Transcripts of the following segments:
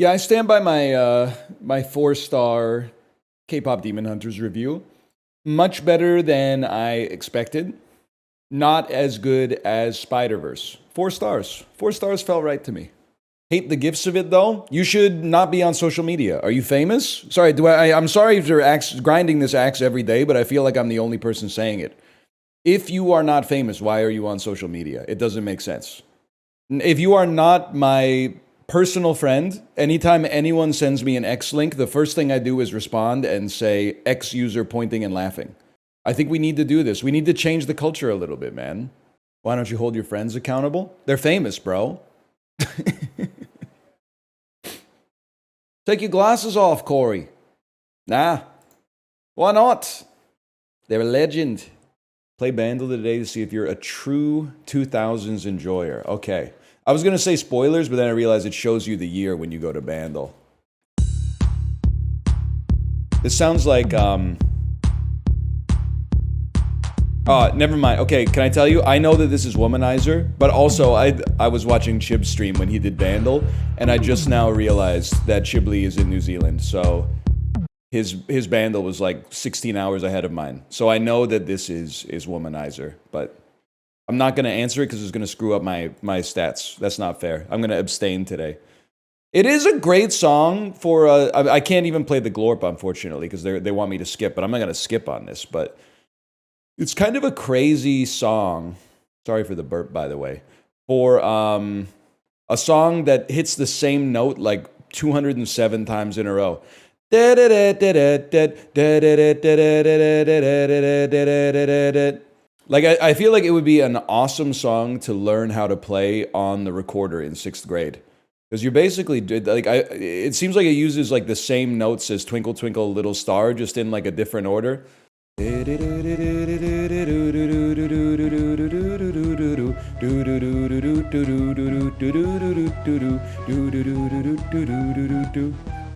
Yeah, I stand by my my 4-star K-pop Demon Hunters review. Much better than I expected. Not as good as Spider-Verse. 4 stars. 4 stars felt right to me. Hate the gifts of it though. You should not be on social media. Are you famous? Sorry, I'm sorry for grinding this axe every day, but I feel like I'm the only person saying it. If you are not famous, why are you on social media? It doesn't make sense. If you are not my personal friend, anytime anyone sends me an X link, the first thing I do is respond and say X user pointing and laughing. I think we need to do this. We need to change the culture a little bit, man. Why don't you hold your friends accountable? They're famous, bro. Take your glasses off, Corey. Nah. Why not? They're a legend. Play Bandle today to see if you're a true 2000s enjoyer. Okay. I was going to say spoilers, but then I realized it shows you the year when you go to Bandle. This sounds like, never mind. Okay, can I tell you? I know that this is Womanizer, but also I was watching Chib's stream when he did Bandle, and I just now realized that Chiblee is in New Zealand, so his Bandle was like 16 hours ahead of mine. So I know that this is Womanizer, but I'm not going to answer it because it's going to screw up my stats. That's not fair. I'm going to abstain today. It is a great song for... I can't even play the Glorp, unfortunately, because they want me to skip, but I'm not going to skip on this. But it's kind of a crazy song. Sorry for the burp, by the way. For a song that hits the same note like 207 times in a row. Like, I feel like it would be an awesome song to learn how to play on the recorder in 6th grade. Because you're basically, like, it seems like it uses, like, the same notes as Twinkle Twinkle Little Star, just in, like, a different order.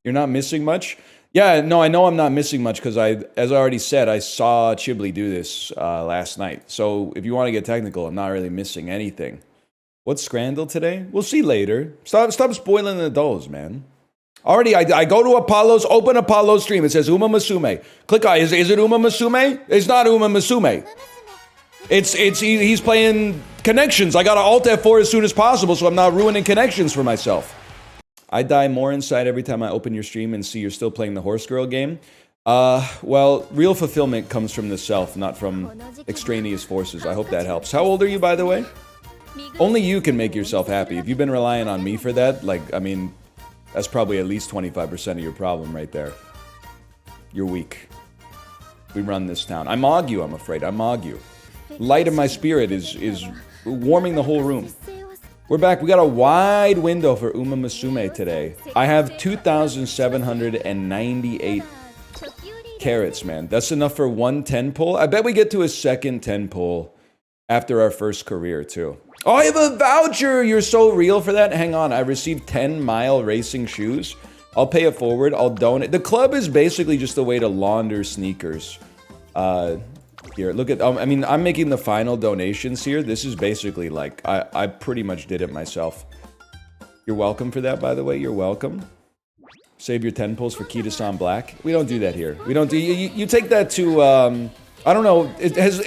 You're not missing much? Yeah, no, I know I'm not missing much because as I already said, I saw Chiblee do this last night. So if you want to get technical, I'm not really missing anything. What's Scrandle today? We'll see later. Stop spoiling the dolls, man. Already, I go to Apollo's, open Apollo's stream. It says Uma Musume. Click on, is it Uma Musume? It's not Uma Musume. He's playing Connections. I got to Alt F4 as soon as possible so I'm not ruining Connections for myself. I die more inside every time I open your stream and see you're still playing the Horse Girl game. Well, real fulfillment comes from the self, not from extraneous forces. I hope that helps. How old are you, by the way? Only you can make yourself happy. If you've been relying on me for that, like, I mean, that's probably at least 25% of your problem right there. You're weak. We run this town. I mog you, I'm afraid. I mog you. Light of my spirit is warming the whole room. We're back. We got a wide window for Uma Musume today. I have 2,798 carats, man. That's enough for one 10 pull. I bet we get to a second 10 pull after our first career, too. Oh, I have a voucher! You're so real for that? Hang on. I received 10-mile racing shoes. I'll pay it forward. I'll donate. The club is basically just a way to launder sneakers. Here, look at, I mean, I'm making the final donations here. This is basically like, I pretty much did it myself. You're welcome for that, by the way. You're welcome. Save your 10 pulls for Kita-san Black. We don't do that here. We don't do, you take that to, I don't know, it has,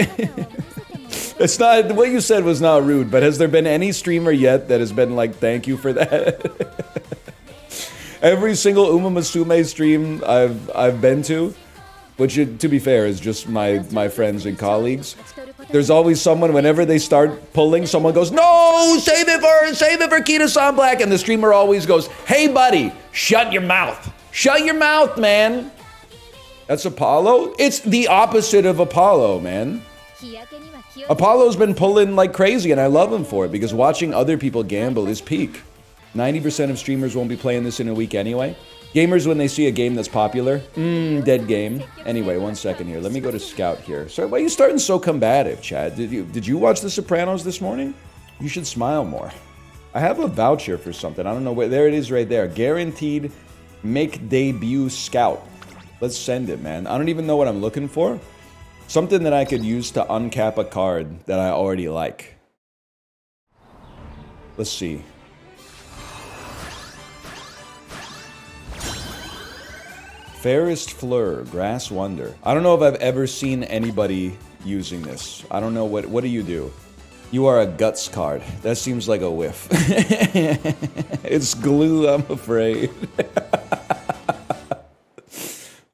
it's not, what you said was not rude, but has there been any streamer yet that has been like, thank you for that? Every single Uma Musume stream I've been to, which, to be fair, is just my friends and colleagues. There's always someone, whenever they start pulling, someone goes, no, save it for Kita-san Black. And the streamer always goes, hey, buddy, shut your mouth. Shut your mouth, man. That's Apollo? It's the opposite of Apollo, man. Apollo's been pulling like crazy, and I love him for it, because watching other people gamble is peak. 90% of streamers won't be playing this in a week anyway. Gamers, when they see a game that's popular, dead game. Anyway, 1 second here. Let me go to Scout here. So, why are you starting so combative, Chad? Did you watch The Sopranos this morning? You should smile more. I have a voucher for something. I don't know where. There it is right there. Guaranteed make debut Scout. Let's send it, man. I don't even know what I'm looking for. Something that I could use to uncap a card that I already like. Let's see. Fairest Fleur, Grass Wonder. I don't know if I've ever seen anybody using this. I don't know what do you do? You are a guts card. That seems like a whiff. It's glue, I'm afraid.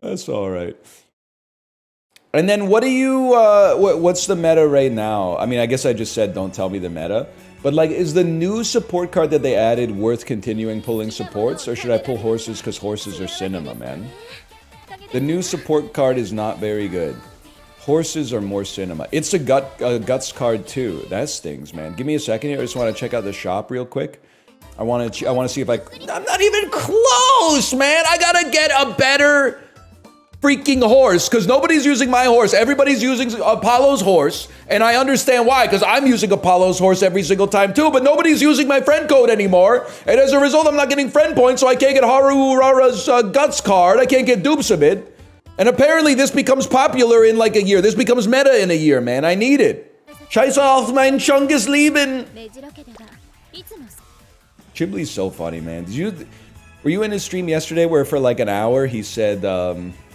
That's all right. And then what do you, what's the meta right now? I mean, I guess I just said don't tell me the meta. But like, is the new support card that they added worth continuing pulling supports? Or should I pull horses because horses are cinema, man? The new support card is not very good. Horses are more cinema. It's a guts card too. That stings, man. Give me a second here. I just want to check out the shop real quick. I want to see if I'm not even close, man. I gotta get a better freaking horse because nobody's using my horse. Everybody's using Apollo's horse, and I understand why because I'm using Apollo's horse every single time too. But nobody's using my friend code anymore, and as a result, I'm not getting friend points, so I can't get Haru Urara's guts card. I can't get dupes of it. And apparently this becomes popular in like a year. This becomes meta in a year, man. I need it. Scheiß auf mein Chungus Leben. Chiblee's so funny, man. Were you in his stream yesterday where for like an hour he said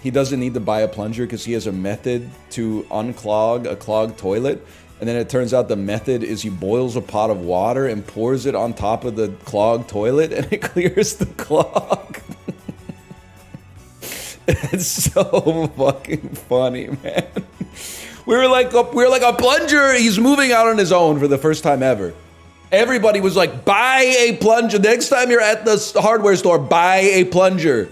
he doesn't need to buy a plunger because he has a method to unclog a clogged toilet? And then it turns out the method is he boils a pot of water and pours it on top of the clogged toilet and it clears the clog. It's so fucking funny, man. We were like a plunger. He's moving out on his own for the first time ever. Everybody was like, buy a plunger. Next time you're at the hardware store, buy a plunger.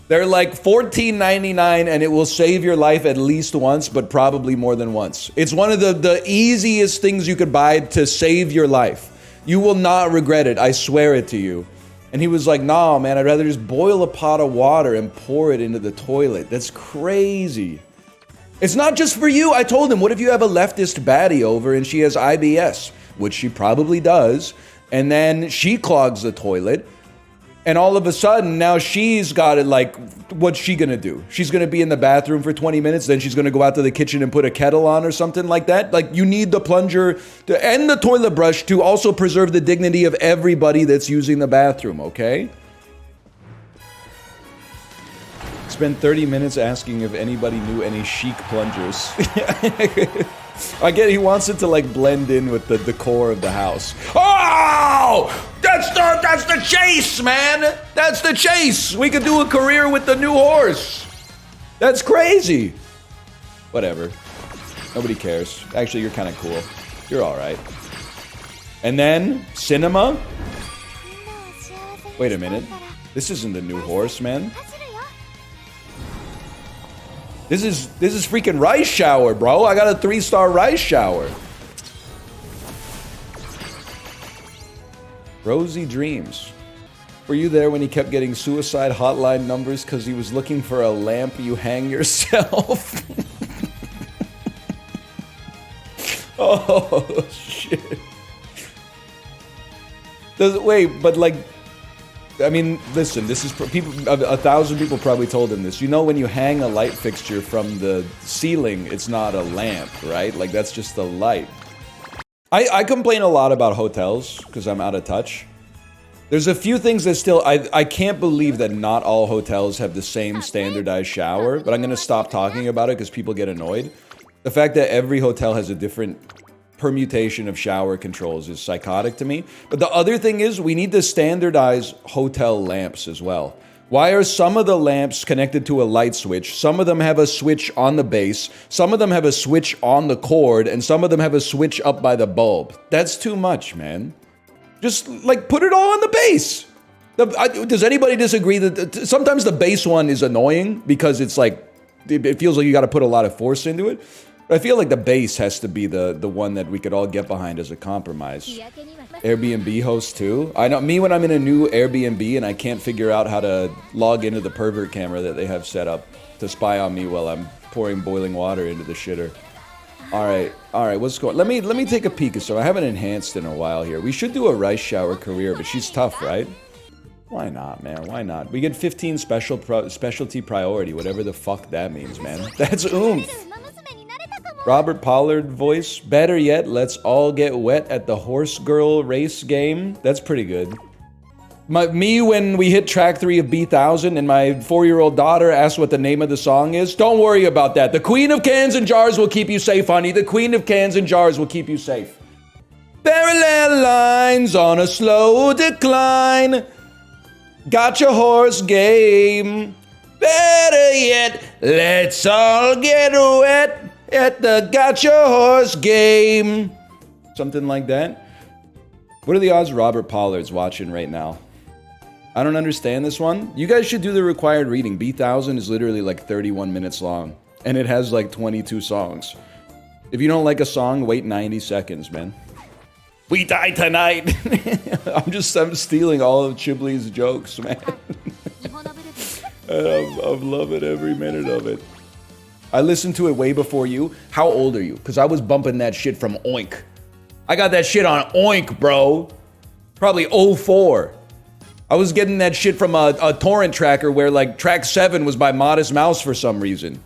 They're like $14.99 and it will save your life at least once, but probably more than once. It's one of the easiest things you could buy to save your life. You will not regret it. I swear it to you. And he was like, nah, man, I'd rather just boil a pot of water and pour it into the toilet. That's crazy. It's not just for you. I told him, what if you have a leftist baddie over and she has IBS, which she probably does, and then she clogs the toilet, and all of a sudden, now she's got it like, what's she gonna do? She's gonna be in the bathroom for 20 minutes, then she's gonna go out to the kitchen and put a kettle on or something like that? Like, you need the plunger and the toilet brush to also preserve the dignity of everybody that's using the bathroom, okay? Spent 30 minutes asking if anybody knew any chic plungers. I get he wants it to like blend in with the decor of the house. Oh! That's the chase, man! That's the chase! We could do a career with the new horse! That's crazy! Whatever. Nobody cares. Actually, you're kind of cool. You're alright. And then, cinema? Wait a minute. This isn't the new horse, man. This is freaking rice shower, bro. I got a 3-star rice shower. Rosy Dreams. Were you there when he kept getting suicide hotline numbers because he was looking for a lamp you hang yourself? Oh, shit. Wait, but like, I mean, listen, this is people, 1,000 people probably told him this. You know, when you hang a light fixture from the ceiling, it's not a lamp, right? Like, that's just a light. I complain a lot about hotels because I'm out of touch. There's a few things that still, I can't believe that not all hotels have the same standardized shower, but I'm going to stop talking about it because people get annoyed. The fact that every hotel has a different permutation of shower controls is psychotic to me. But the other thing is we need to standardize hotel lamps as well. Why are some of the lamps connected to a light switch? Some of them have a switch on the base, some of them have a switch on the cord, and some of them have a switch up by the bulb. That's too much, man. Just, like, put it all on the base. Does anybody disagree that sometimes the base one is annoying because it's like, it feels like you gotta put a lot of force into it? But I feel like the base has to be the one that we could all get behind as a compromise. Airbnb host too. I know me when I'm in a new Airbnb and I can't figure out how to log into the pervert camera that they have set up to spy on me while I'm pouring boiling water into the shitter. All right, what's going? Let me take a peek. So I haven't enhanced in a while here. We should do a rice shower career, but she's tough, right? Why not, man? Why not? We get 15 specialty priority, whatever the fuck that means, man. That's oomph. Robert Pollard voice. Better yet, let's all get wet at the horse girl race game. That's pretty good. Me when we hit track 3 of B1000 and my 4-year-old daughter asked what the name of the song is. Don't worry about that. The Queen of Cans and Jars will keep you safe, honey. The Queen of Cans and Jars will keep you safe. Parallel lines on a slow decline. Gotcha horse game. Better yet, let's all get wet at the gotcha horse game. Something like that. What are the odds Robert Pollard's watching right now? I don't understand this one. You guys should do the required reading. B1000 is literally like 31 minutes long. And it has like 22 songs. If you don't like a song, wait 90 seconds, man. We die tonight! I'm stealing all of Chiblee's jokes, man. I'm loving every minute of it. I listened to it way before you. How old are you? Because I was bumping that shit from Oink. I got that shit on Oink, bro. Probably 04. I was getting that shit from a torrent tracker where like track 7 was by Modest Mouse for some reason.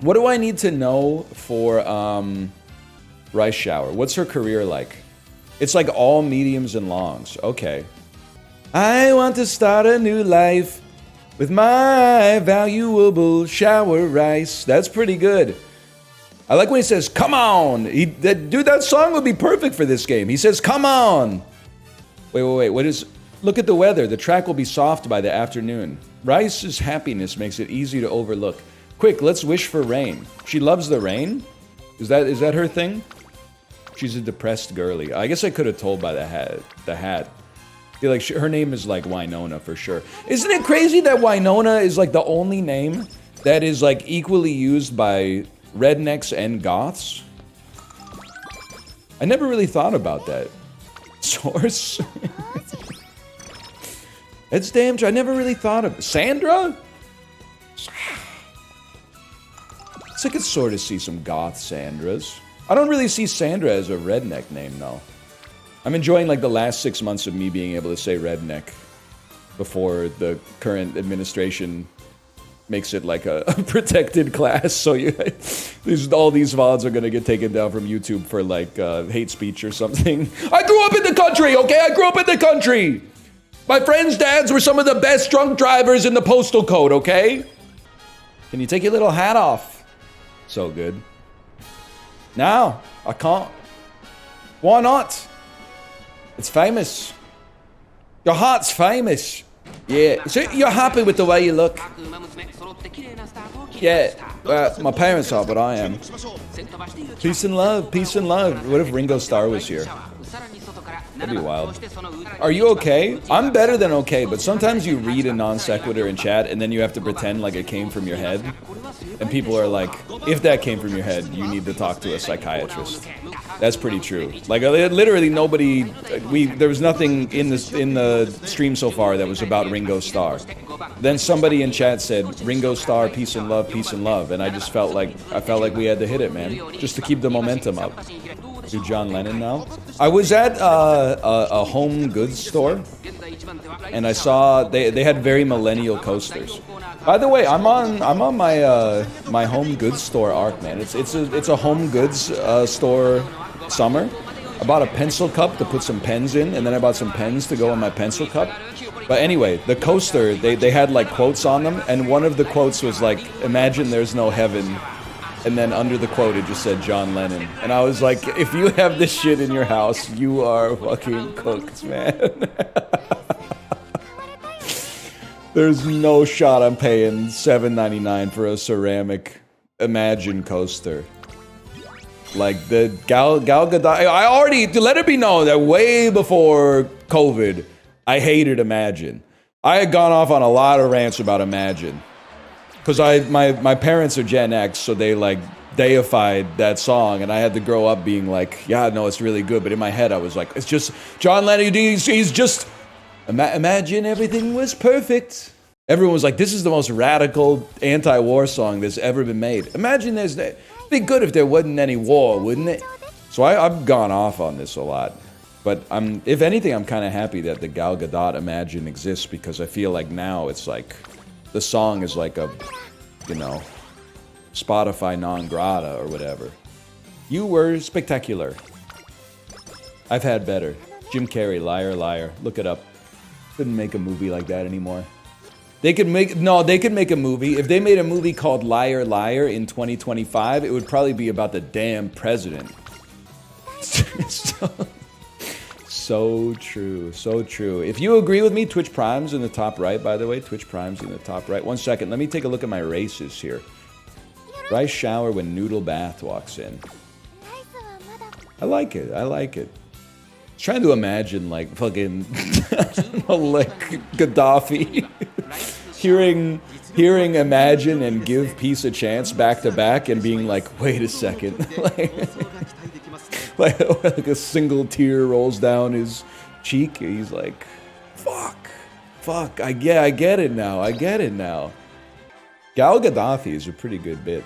What do I need to know for Rice Shower? What's her career like? It's like all mediums and longs. Okay. I want to start a new life with my valuable shower rice. That's pretty good. I like when he says, come on. Dude, that song would be perfect for this game. He says, come on. Wait. What is... Look at the weather. The track will be soft by the afternoon. Rice's happiness makes it easy to overlook. Quick, let's wish for rain. She loves the rain? Is that her thing? She's a depressed girly. I guess I could have told by the hat. I feel like her name is like Winona for sure. Isn't it crazy that Winona is like the only name that is like equally used by rednecks and goths? I never really thought about that. Source? It's damn true. I never really thought of Sandra? I could sort of see some goth Sandras. I don't really see Sandra as a redneck name, though. I'm enjoying like the last 6 months of me being able to say redneck before the current administration makes it like a protected class. So all these VODs are gonna get taken down from YouTube for like hate speech or something. I grew up in the country, okay? I grew up in the country. My friends' dads were some of the best drunk drivers in the postal code, okay? Can you take your little hat off? So good. No, I can't. Why not? It's famous. Your heart's famous. Yeah. So you're happy with the way you look? Yeah. My parents are, but I am. Peace and love. Peace and love. What if Ringo Starr was here? That'd be wild. Are you okay? I'm better than okay, but sometimes you read a non sequitur in chat and then you have to pretend like it came from your head. And people are like, if that came from your head, you need to talk to a psychiatrist. That's pretty true. Like literally nobody, there was nothing in the stream so far that was about Ringo Starr. Then somebody in chat said, Ringo Starr, peace and love, and I just felt like we had to hit it, man, just to keep the momentum up. Do John Lennon now? I was at a home goods store, and I saw they had very millennial coasters. By the way, I'm on my home goods store arc, man. It's a home goods store summer. I bought a pencil cup to put some pens in, and then I bought some pens to go in my pencil cup. But anyway, the coaster, they had like quotes on them, and one of the quotes was like, imagine there's no heaven. And then under the quote, it just said John Lennon. And I was like, if you have this shit in your house, you are fucking cooked, man. There's no shot I'm paying $7.99 for a ceramic Imagine coaster. Like the Gal Gadot. I already, let it be known that way before COVID, I hated Imagine. I had gone off on a lot of rants about Imagine. Because my parents are Gen X, so they like deified that song, and I had to grow up being like, yeah, no, it's really good. But in my head, I was like, it's just John Lennon. He's just imagine everything was perfect. Everyone was like, this is the most radical anti-war song that's ever been made. Imagine it'd be good if there wasn't any war, wouldn't it? So I've gone off on this a lot. But if anything, I'm kind of happy that the Gal Gadot Imagine exists, because I feel like now it's like, the song is like a, you know, Spotify non grata or whatever. You were spectacular. I've had better. Jim Carrey, liar, liar. Look it up. Couldn't make a movie like that anymore. They could make a movie. If they made a movie called Liar Liar in 2025, it would probably be about the damn president. So true, so true. If you agree with me, Twitch Prime's in the top right, by the way. Twitch Prime's in the top right. 1 second, let me take a look at my races here. Rice shower when Noodle Bath walks in. I like it, I like it. Trying to imagine, like, fucking, like, Gaddafi hearing Imagine and Give Peace a Chance back to back and being like, wait a second. like a single tear rolls down his cheek. He's like, fuck, I get it now. Gal Gadot is a pretty good bit.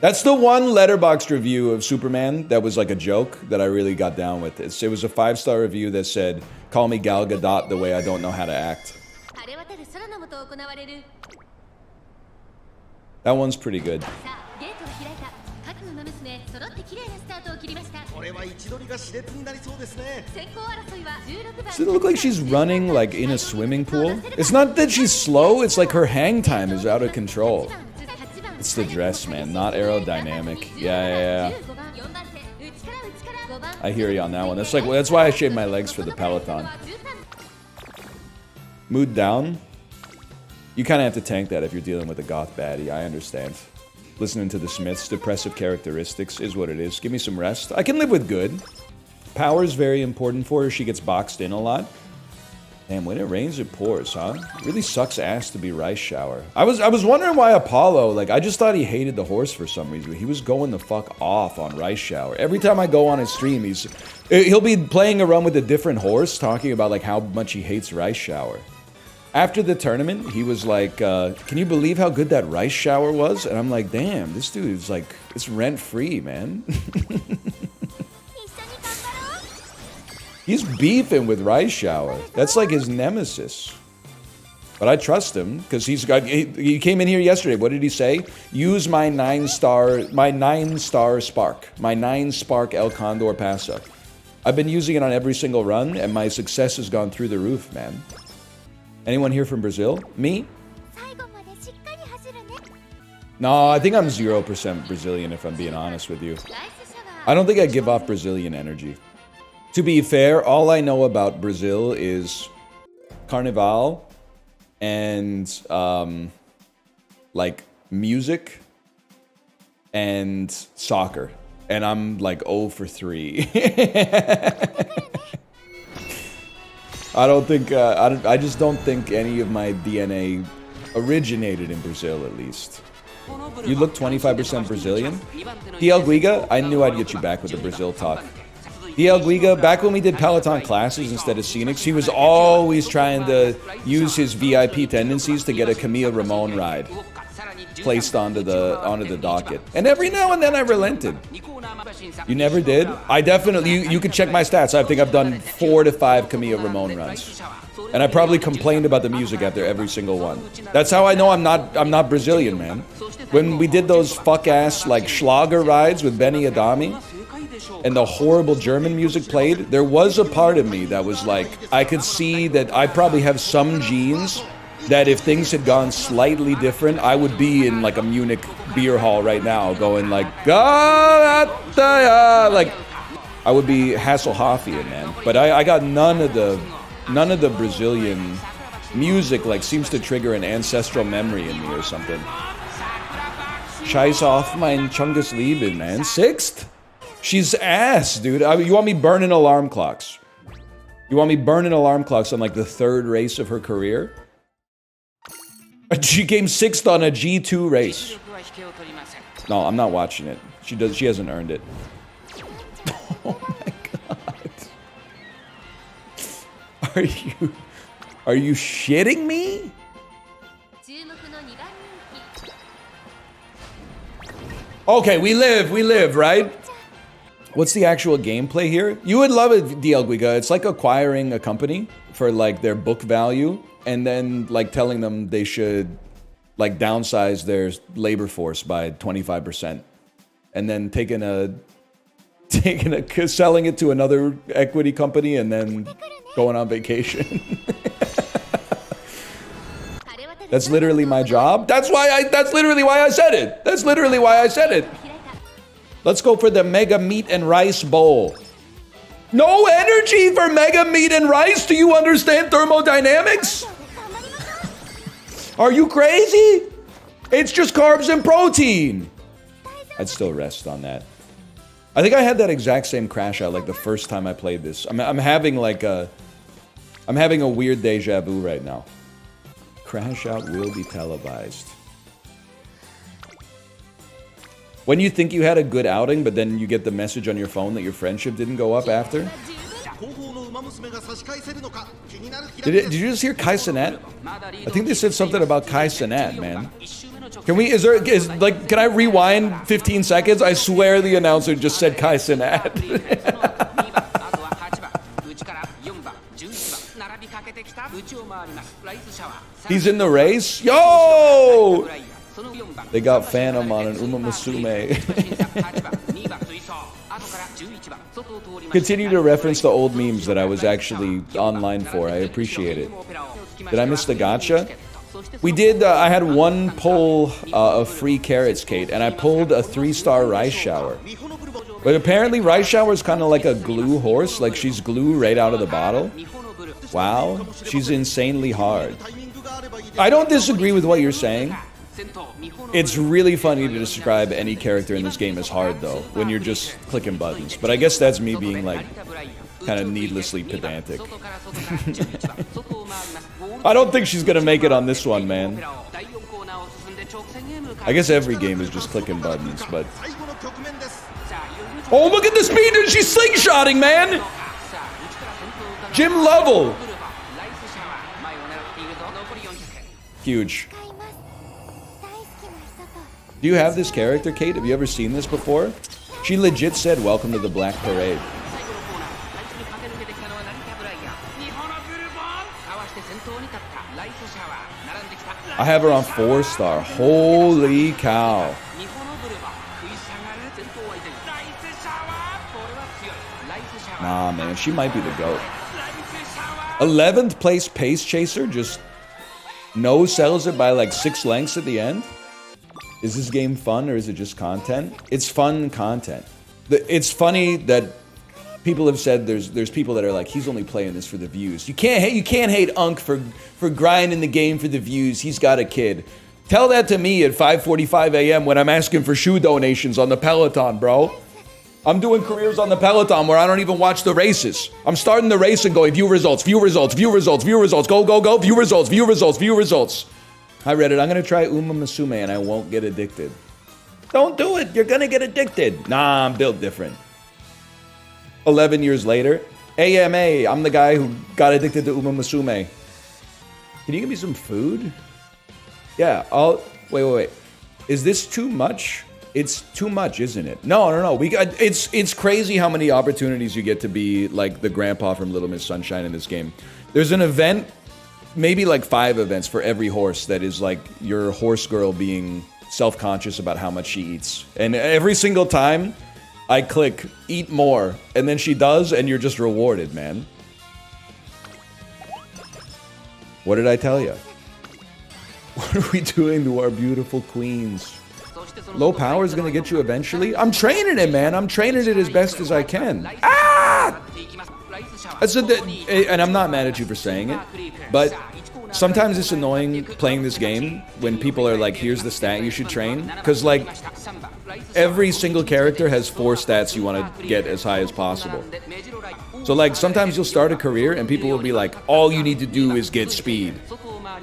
That's the one Letterboxd review of Superman that was like a joke that I really got down with. It was a 5-star review that said, call me Gal Gadot the way I don't know how to act. That one's pretty good. Does it look like she's running like in a swimming pool? It's not that she's slow, it's like her hang time is out of control. It's the dress, man, not aerodynamic. Yeah. I hear you on that one. That's why I shaved my legs for the Peloton. Mood down? You kind of have to tank that if you're dealing with a goth baddie, I understand. Listening to the Smiths, depressive characteristics is what it is. Give me some rest. I can live with good. Power's very important for her. She gets boxed in a lot. Damn, when it rains, it pours, huh? It really sucks ass to be Rice Shower. I was wondering why Apollo, like, I just thought he hated the horse for some reason. He was going the fuck off on Rice Shower. Every time I go on his stream, he'll be playing a run with a different horse, talking about, like, how much he hates Rice Shower. After the tournament, he was like, can you believe how good that Rice Shower was? And I'm like, damn, this dude is like, it's rent-free, man. He's beefing with Rice Shower. That's like his nemesis. But I trust him, because he came in here yesterday. What did he say? Use my 9-star spark. My 9-spark El Condor Pasa. I've been using it on every single run, and my success has gone through the roof, man. Anyone here from Brazil? Me? No, I think I'm 0% Brazilian, if I'm being honest with you. I don't think I give off Brazilian energy. To be fair, all I know about Brazil is Carnival and, like, music and soccer. And I'm, like, 0 for 3. I just don't think any of my DNA originated in Brazil, at least. You look 25% Brazilian? DL Guiga, I knew I'd get you back with the Brazil talk. DL Guiga, back when we did Peloton classes instead of scenics, he was always trying to use his VIP tendencies to get a Camilla Ramon ride placed onto the docket. And every now and then I relented. You never did? I definitely, you could check my stats. I think I've done 4 to 5 Camilla Ramon runs. And I probably complained about the music after every single one. That's how I know I'm not Brazilian, man. When we did those fuck-ass, like, Schlager rides with Benny Adami, and the horrible German music played, there was a part of me that was like, I could see that I probably have some genes that if things had gone slightly different, I would be in like a Munich beer hall right now going like, Galataya! Like, I would be Hasselhoffian, man. But I got none of the Brazilian music, like, seems to trigger an ancestral memory in me or something. Scheiß off mein Chungus Lieben, man. 6th? She's ass, dude. You want me burning alarm clocks? You want me burning alarm clocks on like the 3rd race of her career? She came 6th on a G2 race. No, I'm not watching it. She hasn't earned it. Oh my god. Are you shitting me? Okay, we live, right? What's the actual gameplay here? You would love it, DL Guiga. It's like acquiring a company for like their book value and then like telling them they should like downsize their labor force by 25% and then selling it to another equity company and then going on vacation. That's literally my job. That's literally why I said it. That's literally why I said it. Let's go for the mega meat and rice bowl. No energy for mega meat and rice? Do you understand thermodynamics? Are you crazy? It's just carbs and protein. I'd still rest on that. I think I had that exact same crash out like the first time I played this. I'm having a weird deja vu right now. Crash out will be televised. When you think you had a good outing, but then you get the message on your phone that your friendship didn't go up after? Did you just hear Kai Cenat? I think they said something about Kai Cenat, man. Can I rewind 15 seconds? I swear the announcer just said Kai Cenat. He's in the race? Yo! They got Fanum on an Uma Musume. Continue to reference the old memes that I was actually online for. I appreciate it. Did I miss the gacha? We did, I had one pull of free carrots, Kate, and I pulled a 3-star rice shower. But apparently rice shower is kind of like a glue horse, like she's glue right out of the bottle. Wow, she's insanely hard. I don't disagree with what you're saying. It's really funny to describe any character in this game as hard, though, when you're just clicking buttons. But I guess that's me being, like, kind of needlessly pedantic. I don't think she's gonna make it on this one, man. I guess every game is just clicking buttons, but... Oh, look at the speed! And she's slingshotting, man! Jim Lovell! Huge. Do you have this character, Kate? Have you ever seen this before? She legit said, "Welcome to the Black Parade." I have her on 4-star. Holy cow. Nah, man, she might be the GOAT. 11th place Pace Chaser just no-sells it by like 6 lengths at the end? Is this game fun or is it just content? It's fun content. It's funny that people have said there's people that are like, he's only playing this for the views. You can't hate Unk for grinding the game for the views. He's got a kid. Tell that to me at 5:45 a.m. when I'm asking for shoe donations on the Peloton, bro. I'm doing careers on the Peloton where I don't even watch the races. I'm starting the race and going, view results, view results, view results, view results, go, go, go, view results, view results, view results. Hi Reddit, I'm gonna try Uma Musume and I won't get addicted. Don't do it, you're gonna get addicted. Nah, I'm built different. 11 years later, AMA, I'm the guy who got addicted to Uma Musume. Can you give me some food? Yeah, wait. Is this too much? It's too much, isn't it? No. It's crazy how many opportunities you get to be like the grandpa from Little Miss Sunshine in this game. There's an event, maybe like 5 events for every horse that is like your horse girl being self-conscious about how much she eats. And every single time I click eat more and then she does and you're just rewarded, man. What did I tell you? What are we doing to our beautiful queens? Low power is gonna get you eventually. I'm training it, man. I'm training it as best as I can. Ah! And I'm not mad at you for saying it, but sometimes it's annoying playing this game when people are like, here's the stat you should train. Because, like, every single character has 4 stats you want to get as high as possible. So, like, sometimes you'll start a career and people will be like, all you need to do is get speed.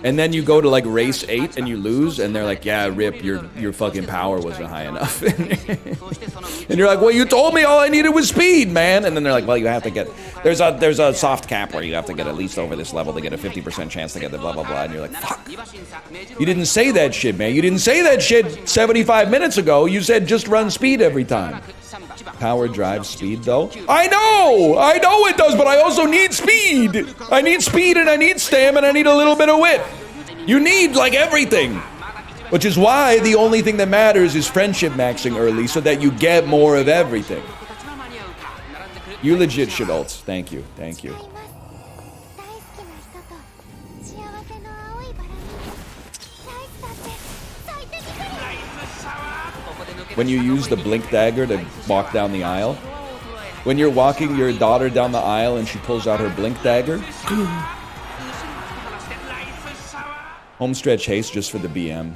And then you go to like race 8 and you lose and they're like, yeah, rip, your fucking power wasn't high enough. And you're like, well, you told me all I needed was speed, man. And then they're like, well, you have to get, there's a soft cap where you have to get at least over this level to get a 50% chance to get the blah, blah, blah. And you're like, fuck. You didn't say that shit, man. You didn't say that shit 75 minutes ago. You said just run speed every time. Power drives speed, though. I know it does, but I also need speed. I need speed and I need stamina and I need a little bit of wit. You need, like, everything. Which is why the only thing that matters is friendship maxing early so that you get more of everything. You legit should ult. Thank you. Thank you. When you use the blink dagger to walk down the aisle. When you're walking your daughter down the aisle and she pulls out her blink dagger. Homestretch haste just for the BM.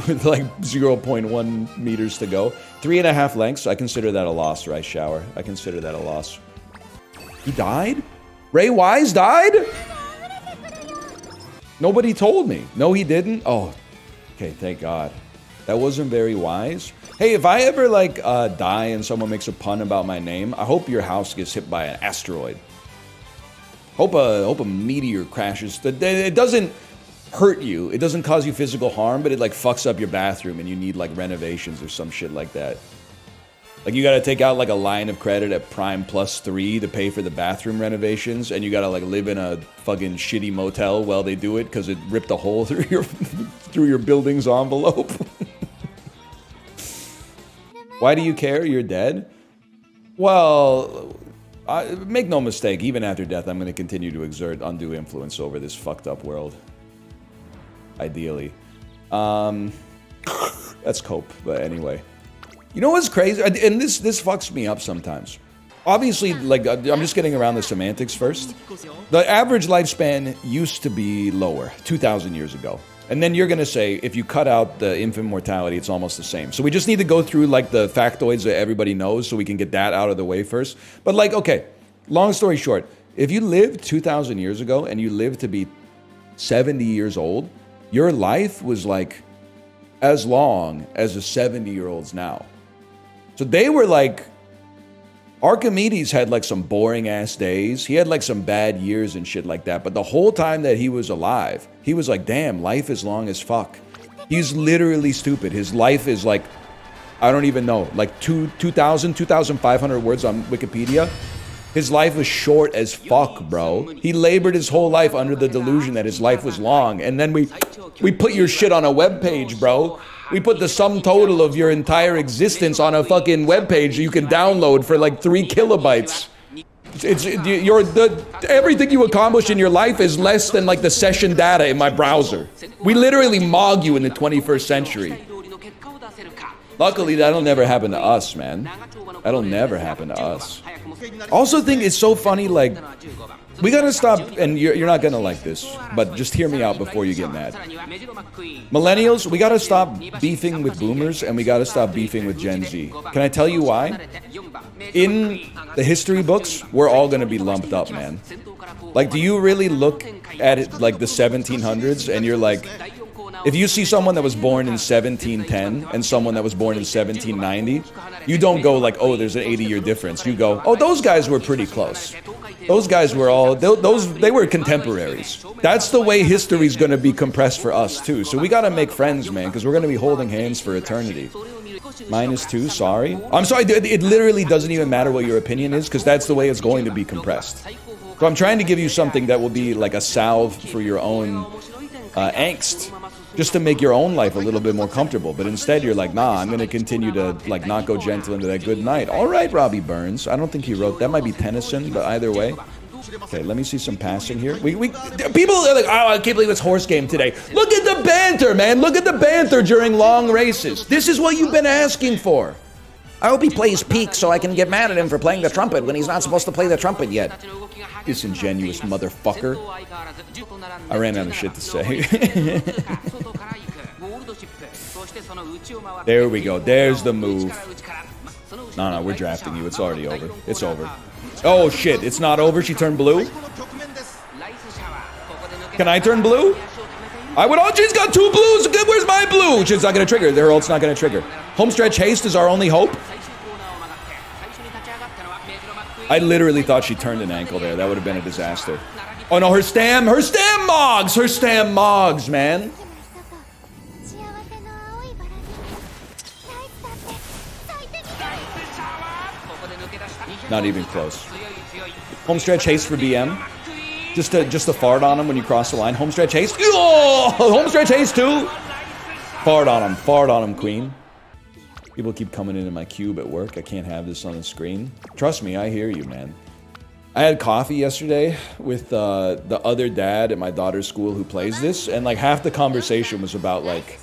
With like 0.1 meters to go. 3.5 lengths. I consider that a loss, Rice Shower. I consider that a loss. He died? Ray Wise died? Nobody told me. No, he didn't? Oh, okay, thank God. That wasn't very wise. Hey, if I ever, like, die and someone makes a pun about my name, I hope your house gets hit by an asteroid. Hope a meteor crashes. It doesn't hurt you. It doesn't cause you physical harm, but it, like, fucks up your bathroom and you need, like, renovations or some shit like that. Like, you gotta take out, like, a line of credit at Prime Plus 3 to pay for the bathroom renovations, and you gotta, like, live in a fucking shitty motel while they do it because it ripped a hole through your building's envelope. Why do you care? You're dead? Well, make no mistake, even after death, I'm gonna continue to exert undue influence over this fucked up world. Ideally. That's cope, but anyway. You know what's crazy? And this fucks me up sometimes. Obviously, like, I'm just getting around the semantics first. The average lifespan used to be lower, 2,000 years ago. And then you're gonna say, if you cut out the infant mortality, it's almost the same. So we just need to go through, like, the factoids that everybody knows so we can get that out of the way first. But, like, okay, long story short, if you lived 2,000 years ago and you lived to be 70 years old, your life was, like, as long as a 70-year-old's now. So they were like, Archimedes had like some boring ass days. He had like some bad years and shit like that. But the whole time that he was alive, he was like, damn, life is long as fuck. He's literally stupid. His life is like, I don't even know, like 2,500 words on Wikipedia. His life was short as fuck, bro. He labored his whole life under the delusion that his life was long. And then we put your shit on a webpage, bro. We put the sum total of your entire existence on a fucking webpage you can download for like 3 kilobytes. Everything you accomplish in your life is less than like the session data in my browser. We literally mog you in the 21st century. Luckily, that'll never happen to us, man. That'll never happen to us. Also think it's so funny, like, we gotta stop, and you're not gonna like this, but just hear me out before you get mad. Millennials, we gotta stop beefing with boomers, and we gotta stop beefing with Gen Z. Can I tell you why? In the history books, we're all gonna be lumped up, man. Like, do you really look at it like the 1700s, and you're like, if you see someone that was born in 1710 and someone that was born in 1790, you don't go like, oh, there's an 80-year difference. You go, oh, those guys were pretty close. Those guys were all, they were contemporaries. That's the way history's gonna be compressed for us too. So we gotta make friends, man, because we're gonna be holding hands for eternity. -2, sorry. I'm sorry, it literally doesn't even matter what your opinion is, because that's the way it's going to be compressed. So I'm trying to give you something that will be like a salve for your own angst, just to make your own life a little bit more comfortable. But instead you're like, nah, I'm gonna continue to like not go gentle into that good night. All right, Robbie Burns. I don't think he wrote that. Might be Tennyson, but either way. Okay, let me see some passing here. People are like, oh, I can't believe it's horse game today. Look at the banter, man. Look at the banter during long races. This is what you've been asking for. I hope he plays peak so I can get mad at him for playing the trumpet when he's not supposed to play the trumpet yet. Disingenuous motherfucker. I ran out of shit to say. There we go. There's the move. No, we're drafting you. It's already over. It's over. Oh, shit. It's not over. She turned blue. Can I turn blue? I would. Oh, she's got 2 blues. Where's my blue? She's not going to trigger. Her ult's not going to trigger. Homestretch haste is our only hope. I literally thought she turned an ankle there. That would have been a disaster. Oh no, her stam mogs, man. Not even close. Homestretch haste for BM. Just to fart on him when you cross the line. Homestretch haste. Oh, homestretch haste too. Fart on him, queen. People keep coming into my cube at work. I can't have this on the screen. Trust me, I hear you, man. I had coffee yesterday with the other dad at my daughter's school who plays this, and like half the conversation was about like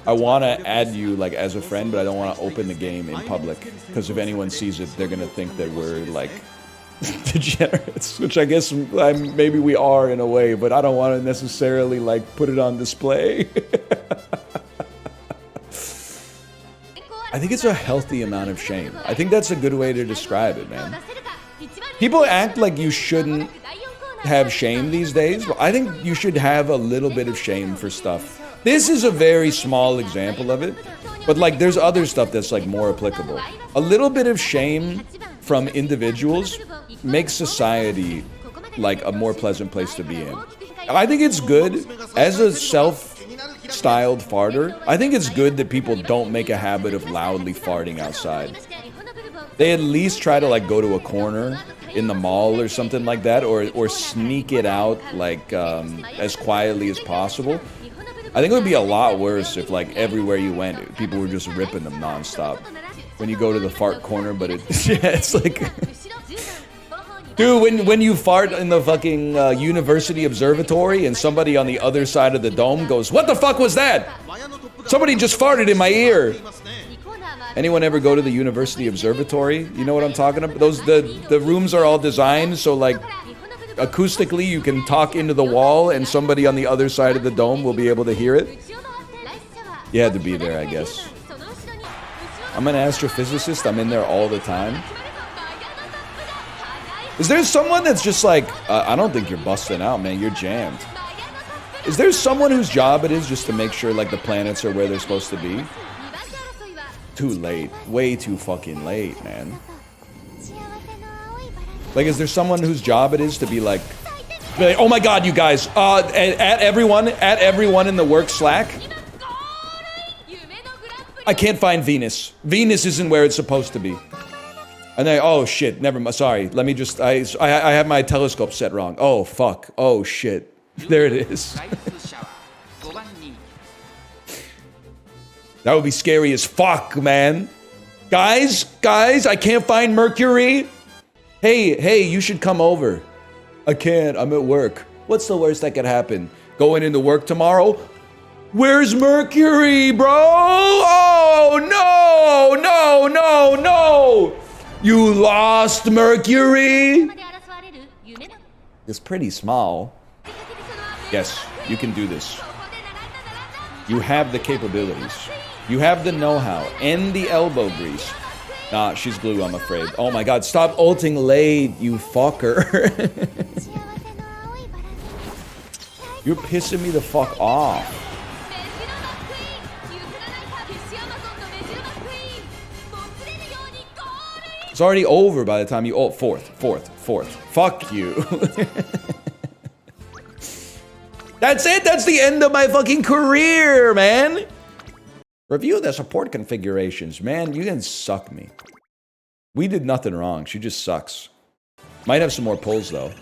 I want to add you like as a friend, but I don't want to open the game in public because if anyone sees it, they're gonna think that we're like degenerates, which I guess maybe we are in a way, but I don't want to necessarily like put it on display. I think it's a healthy amount of shame. I think that's a good way to describe it, man. People act like you shouldn't have shame these days, but I think you should have a little bit of shame for stuff. This is a very small example of it, but like there's other stuff that's like more applicable. A little bit of shame from individuals makes society like a more pleasant place to be in. I think it's good as a self-styled farter. I think it's good that people don't make a habit of loudly farting outside. They at least try to like go to a corner in the mall or something like that, or sneak it out like as quietly as possible. I think it would be a lot worse if like everywhere you went, people were just ripping them nonstop. When you go to the fart corner, but it's like, dude, when you fart in the fucking university observatory and somebody on the other side of the dome goes, "What the fuck was that? Somebody just farted in my ear." Anyone ever go to the university observatory? You know what I'm talking about? The rooms are all designed so like acoustically you can talk into the wall and somebody on the other side of the dome will be able to hear it. You had to be there, I guess. I'm an astrophysicist. I'm in there all the time. Is there someone that's just like, I don't think you're busting out, man. You're jammed. Is there someone whose job it is just to make sure like the planets are where they're supposed to be? Too late. Way too fucking late, man. Like, is there someone whose job it is to be like, oh my god, you guys, at everyone in the work Slack, I can't find Venus. Venus isn't where it's supposed to be. And they, oh shit, never mind, sorry, let me just, I have my telescope set wrong. Oh fuck, oh shit, there it is. That would be scary as fuck, man. Guys, I can't find Mercury. Hey, you should come over. I can't, I'm at work. What's the worst that could happen? Going into work tomorrow? Where's Mercury, bro? Oh, no! You lost Mercury? It's pretty small. Yes, you can do this. You have the capabilities. You have the know-how and the elbow grease. Nah, she's glue, I'm afraid. Oh my god, stop ulting late, you fucker. You're pissing me the fuck off. It's already over by the time you ult. Fourth. Fuck you. That's it, that's the end of my fucking career, man. Review the support configurations. Man, you can suck me. We did nothing wrong. She just sucks. Might have some more pulls, though.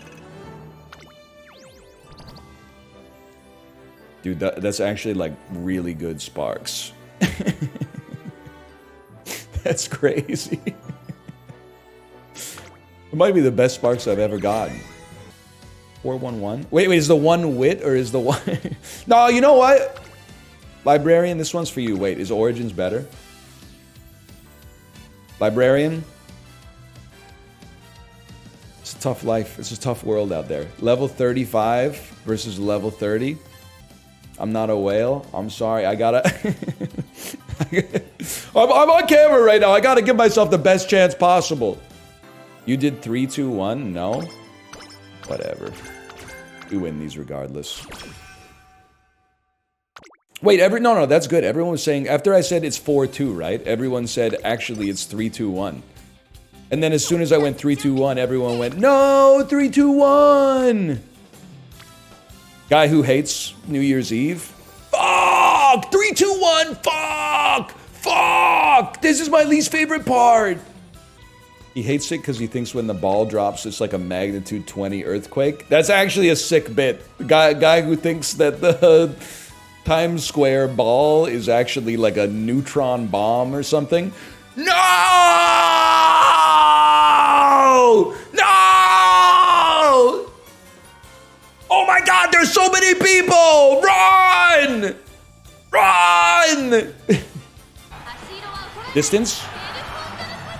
Dude, that's actually, like, really good sparks. That's crazy. It might be the best sparks I've ever gotten. 411? Wait, is the one wit, or is the one... No, you know what? Librarian, this one's for you. Wait, is Origins better? Librarian? It's a tough life. It's a tough world out there. Level 35 versus level 30. I'm not a whale. I'm sorry. I gotta... I'm on camera right now. I gotta give myself the best chance possible. You did 3, 2, 1? No? Whatever. We win these regardless. Wait, no, that's good. Everyone was saying, after I said it's 4-2, right? Everyone said, actually, it's 3-2-1. And then as soon as I went 3-2-1, everyone went, no, 3-2-1! Guy who hates New Year's Eve. Fuck! 3-2-1! Fuck! This is my least favorite part! He hates it because he thinks when the ball drops, it's like a magnitude 20 earthquake. That's actually a sick bit. Guy who thinks that the... Times Square ball is actually like a neutron bomb or something. No! Oh my god, there's so many people! Run! Run! Distance?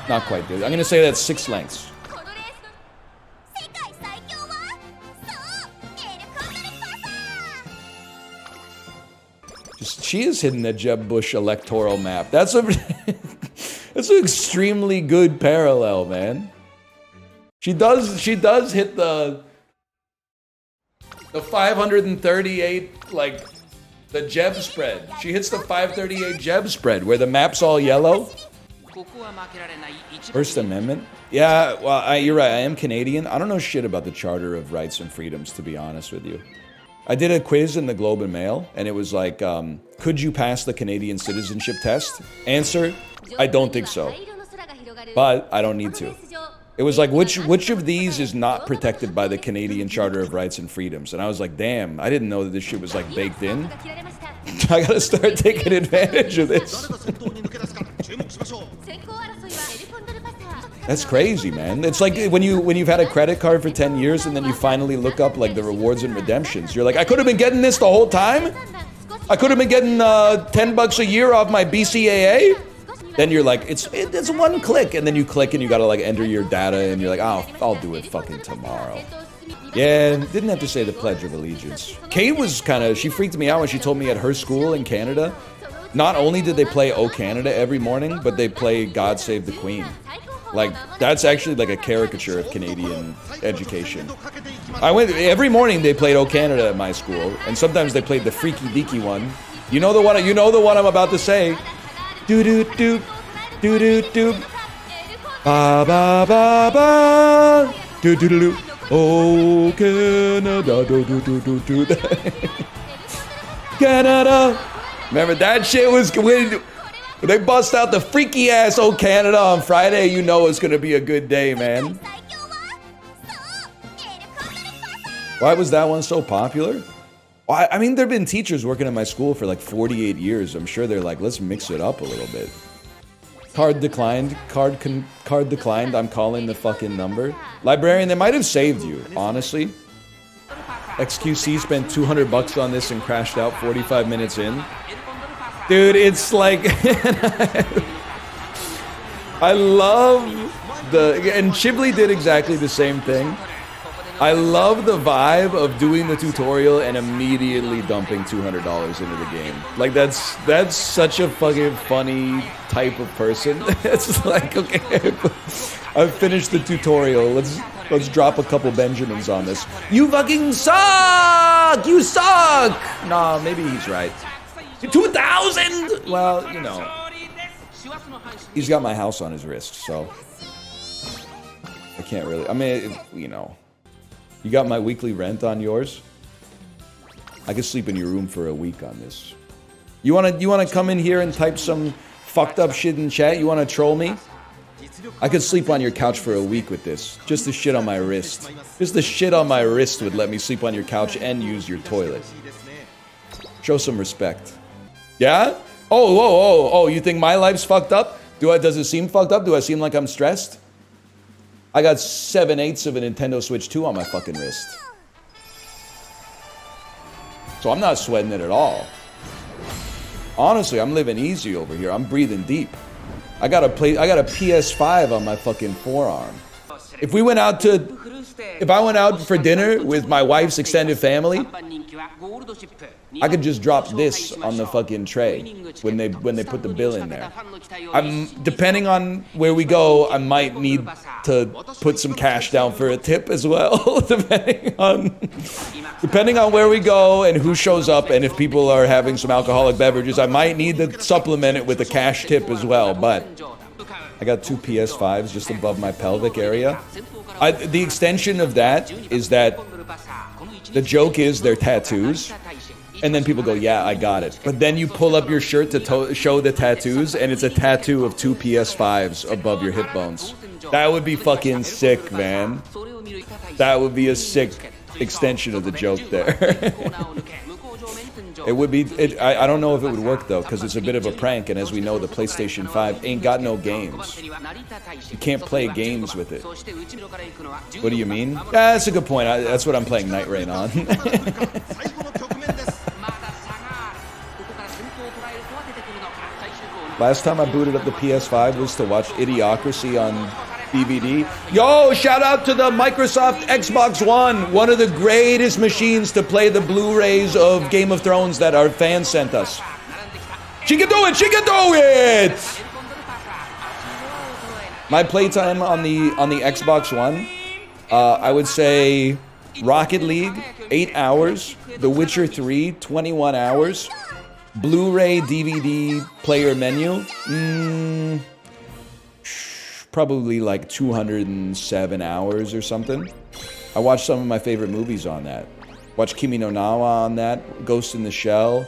Not quite, dude. I'm gonna say that's 6 lengths. She is hitting the Jeb Bush electoral map. That's a that's an extremely good parallel, man. She does hit the 538, like the Jeb spread. She hits the 538 Jeb spread where the map's all yellow. First Amendment? Yeah, well, you're right. I am Canadian. I don't know shit about the Charter of Rights and Freedoms, to be honest with you. I did a quiz in the Globe and Mail, and it was like, could you pass the Canadian citizenship test? Answer, I don't think so. But I don't need to. It was like, which of these is not protected by the Canadian Charter of Rights and Freedoms? And I was like, damn, I didn't know that this shit was like baked in. I gotta start taking advantage of this. That's crazy, man. It's like when you've had a credit card for 10 years and then you finally look up like the rewards and redemptions. You're like, I could have been getting this the whole time? I could have been getting 10 bucks a year off my BCAA? Then you're like, it's one click, and then you click and you gotta like enter your data and you're like, oh, I'll do it fucking tomorrow. Yeah, didn't have to say the Pledge of Allegiance. Kate was she freaked me out when she told me at her school in Canada, not only did they play O Canada every morning, but they play God Save the Queen. Like, that's actually like a caricature of Canadian education. Every morning they played O Canada at my school, and sometimes they played the Freaky Deaky one. You know the one I'm about to say. Do do do do do do ba ba ba ba do do do do. Oh Canada do do do do do. Canada. Remember that shit was when they bust out the freaky ass "Oh Canada" on Friday. You know it's gonna be a good day, man. Why was that one so popular? Well, I mean, there've been teachers working at my school for like 48 years. I'm sure they're like, let's mix it up a little bit. Card declined. Card declined. I'm calling the fucking number. Librarian, they might have saved you, honestly. XQC spent 200 bucks on this and crashed out 45 minutes in. Dude, it's like... I love the... And Chiblee did exactly the same thing. I love the vibe of doing the tutorial and immediately dumping $200 into the game. Like, that's such a fucking funny type of person. It's like, okay, I've finished the tutorial. Let's drop a couple Benjamins on this. You fucking suck! You suck! Nah, maybe he's right. 2,000! Well, you know. He's got my house on his wrist, so I can't really... I mean, you know. You got my weekly rent on yours? I could sleep in your room for a week on this. You wanna come in here and type some fucked up shit in chat? You wanna troll me? I could sleep on your couch for a week with this. Just the shit on my wrist. Just the shit on my wrist would let me sleep on your couch and use your toilet. Show some respect. Yeah? Oh, you think my life's fucked up? Does it seem fucked up? Do I seem like I'm stressed? I got 7/8 of a Nintendo Switch 2 on my fucking wrist. So I'm not sweating it at all. Honestly, I'm living easy over here. I'm breathing deep. I got a PS5 on my fucking forearm. If I went out for dinner with my wife's extended family, I could just drop this on the fucking tray when they put the bill in there. Depending on where we go, I might need to put some cash down for a tip as well. depending on where we go and who shows up, and if people are having some alcoholic beverages, I might need to supplement it with a cash tip as well. But I got 2 PS5s just above my pelvic area. The extension of that is that the joke is they're tattoos. And then people go, yeah, I got it. But then you pull up your shirt to show the tattoos, and it's a tattoo of 2 PS5s above your hip bones. That would be fucking sick, man. That would be a sick extension of the joke there. It would be... I don't know if it would work, though, because it's a bit of a prank, and as we know, the PlayStation 5 ain't got no games. You can't play games with it. What do you mean? Yeah, that's a good point. That's what I'm playing Nightrein on. Last time I booted up the PS5 was to watch Idiocracy on DVD. Yo, shout out to the Microsoft Xbox One of the greatest machines to play the Blu-rays of Game of Thrones that our fans sent us. She can do it! She can do it! My playtime on the Xbox One, I would say Rocket League, 8 hours. The Witcher 3, 21 hours. Blu-ray DVD player menu, probably like 207 hours or something. I watched some of my favorite movies on that. Watched Kimi no Na wa on that, Ghost in the Shell.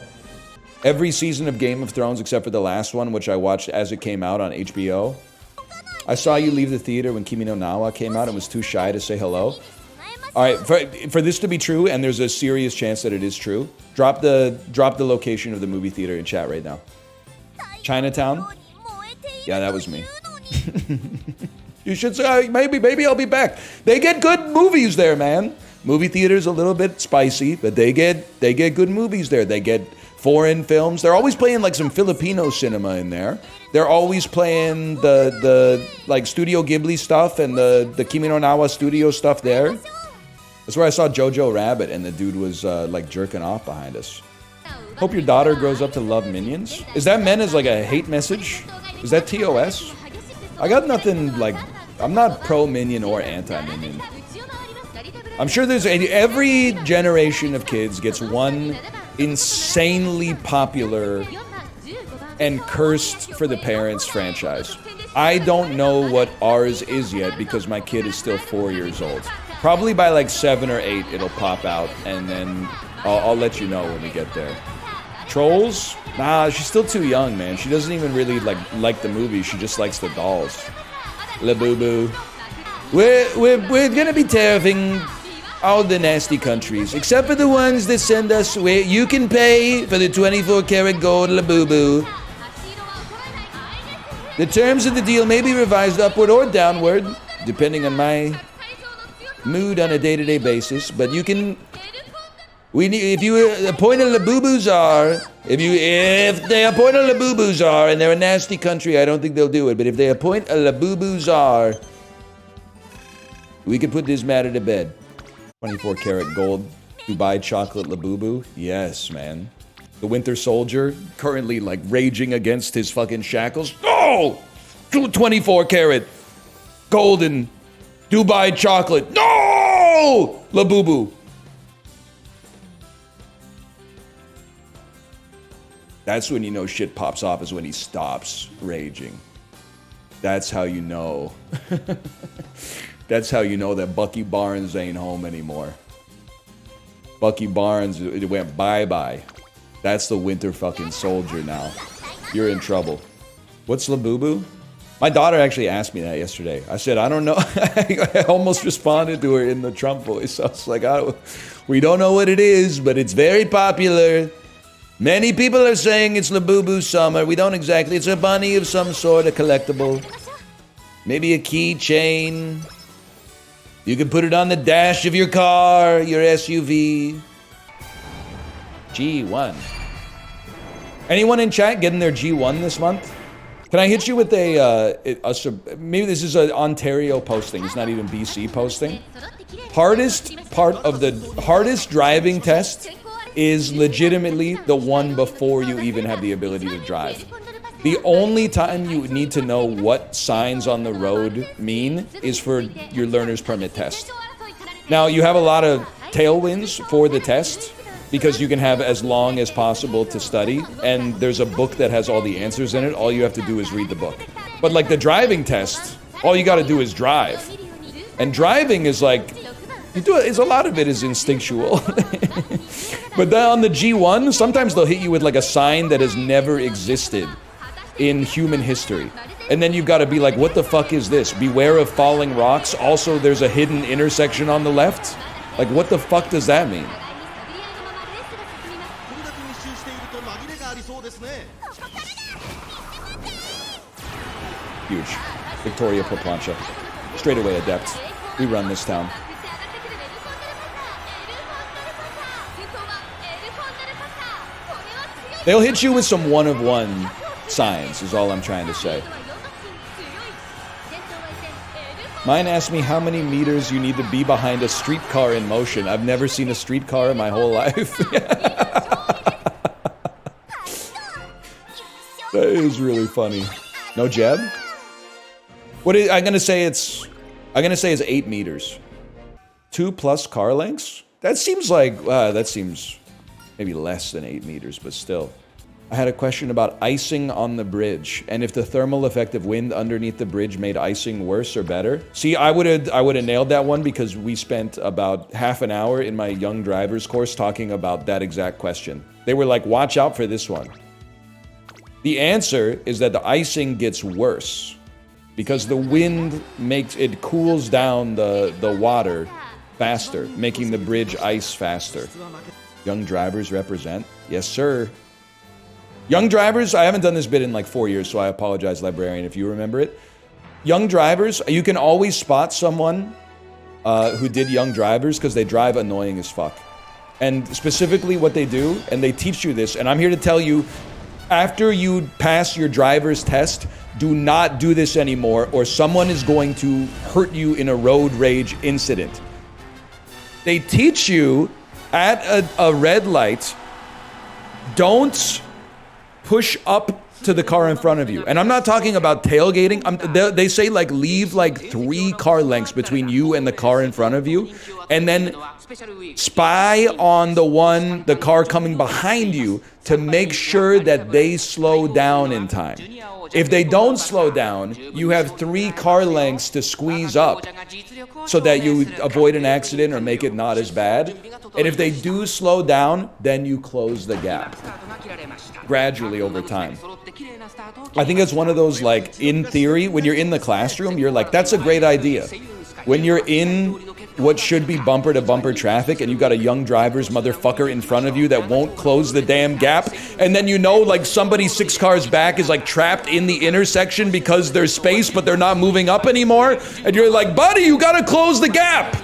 Every season of Game of Thrones except for the last one, which I watched as it came out on HBO. I saw you leave the theater when Kimi no Na wa came out and was too shy to say hello. All right, for this to be true, and there's a serious chance that it is true, drop the location of the movie theater in chat right now. Chinatown? Yeah, that was me. You should say, maybe I'll be back. They get good movies there, man. Movie theater's a little bit spicy, but they get good movies there. They get foreign films. They're always playing like some Filipino cinema in there. They're always playing the like Studio Ghibli stuff and the Kimi no Na wa studio stuff there. That's where I saw Jojo Rabbit and the dude was like jerking off behind us. Hope your daughter grows up to love Minions. Is that meant as like a hate message? Is that TOS? I got nothing like, I'm not pro-Minion or anti-Minion. I'm sure there's every generation of kids gets one insanely popular and cursed for the parents franchise. I don't know what ours is yet because my kid is still 4 years old. Probably by like 7 or 8 it'll pop out and then I'll let you know when we get there. Trolls? Nah, she's still too young, man. She doesn't even really like the movie. She just likes the dolls. La Boo Boo. We're gonna be tariffing all the nasty countries, except for the ones that send us where you can pay for the 24 karat gold La Boo Boo. The terms of the deal may be revised upward or downward, depending on my mood on a day-to-day basis, but you can. If you appoint a Labubu czar, if they appoint a Labubu czar and they're a nasty country, I don't think they'll do it. But if they appoint a Labubu czar, we could put this matter to bed. 24 karat gold Dubai chocolate Labubu. Yes, man. The Winter Soldier currently like raging against his fucking shackles. No! 24 karat golden Dubai chocolate. No! Labubu. That's when you know shit pops off, is when he stops raging. That's how you know. That's how you know that Bucky Barnes ain't home anymore. Bucky Barnes, it went bye-bye. That's the Winter fucking Soldier now. You're in trouble. What's Labubu? My daughter actually asked me that yesterday. I said, I don't know. I almost responded to her in the Trump voice. I was like, we don't know what it is, but it's very popular. Many people are saying it's Labubu Summer. We don't exactly. It's a bunny of some sort, a collectible. Maybe a keychain. You can put it on the dash of your car, your SUV. G1. Anyone in chat getting their G1 this month? Can I hit you with maybe this is an Ontario posting. It's not even BC posting. Hardest driving test is legitimately the one before you even have the ability to drive. The only time you need to know what signs on the road mean is for your learner's permit test. Now, you have a lot of tailwinds for the test because you can have as long as possible to study, and there's a book that has all the answers in it. All you have to do is read the book. But like the driving test, all you gotta do is drive. And driving is like, a lot of it is instinctual. But then on the G1, sometimes they'll hit you with like a sign that has never existed in human history. And then you've got to be like, what the fuck is this? Beware of falling rocks. Also, there's a hidden intersection on the left. Like, what the fuck does that mean? Huge. Victoria Poplancha. Straight away adept. We run this town. They'll hit you with some one of one signs is all I'm trying to say. Mine asked me how many meters you need to be behind a streetcar in motion. I've never seen a streetcar in my whole life. That is really funny. No Jeb? I'm gonna say it's 8 meters. 2+ car lengths? That seems like, that seems maybe less than 8 meters, but still. I had a question about icing on the bridge, and if the thermal effect of wind underneath the bridge made icing worse or better. See, I would have nailed that one because we spent about half an hour in my young driver's course talking about that exact question. They were like, watch out for this one. The answer is that the icing gets worse because the wind cools down the water faster, making the bridge ice faster. Young drivers represent. Yes, sir. Young drivers, I haven't done this bit in like 4 years, so I apologize, librarian, if you remember it. Young drivers, you can always spot someone who did young drivers because they drive annoying as fuck. And specifically what they do, and they teach you this, and I'm here to tell you, after you pass your driver's test, do not do this anymore or someone is going to hurt you in a road rage incident. They teach you at a red light, don't push up to the car in front of you. And I'm not talking about tailgating. They say like leave like 3 car lengths between you and the car in front of you, and then spy on the car coming behind you to make sure that they slow down in time. If they don't slow down, you have 3 car lengths to squeeze up so that you avoid an accident or make it not as bad. And if they do slow down, then you close the gap gradually over time. I think it's one of those, like, in theory, when you're in the classroom, you're like, that's a great idea. When you're in what should be bumper-to-bumper traffic and you got a young driver's motherfucker in front of you that won't close the damn gap, and then you know, like, somebody 6 cars back is, like, trapped in the intersection because there's space, but they're not moving up anymore, and you're like, buddy, you gotta close the gap!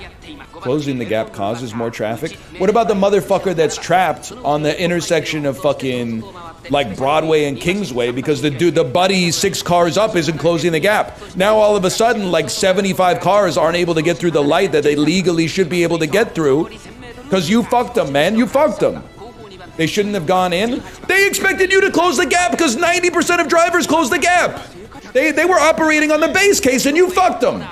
Closing the gap causes more traffic? What about the motherfucker that's trapped on the intersection of fucking, like, Broadway and Kingsway because the buddy 6 cars up isn't closing the gap? Now all of a sudden, like, 75 cars aren't able to get through the light that they legally should be able to get through because you fucked them, man. You fucked them. They shouldn't have gone in. They expected you to close the gap because 90% of drivers close the gap. They were operating on the base case and you fucked them.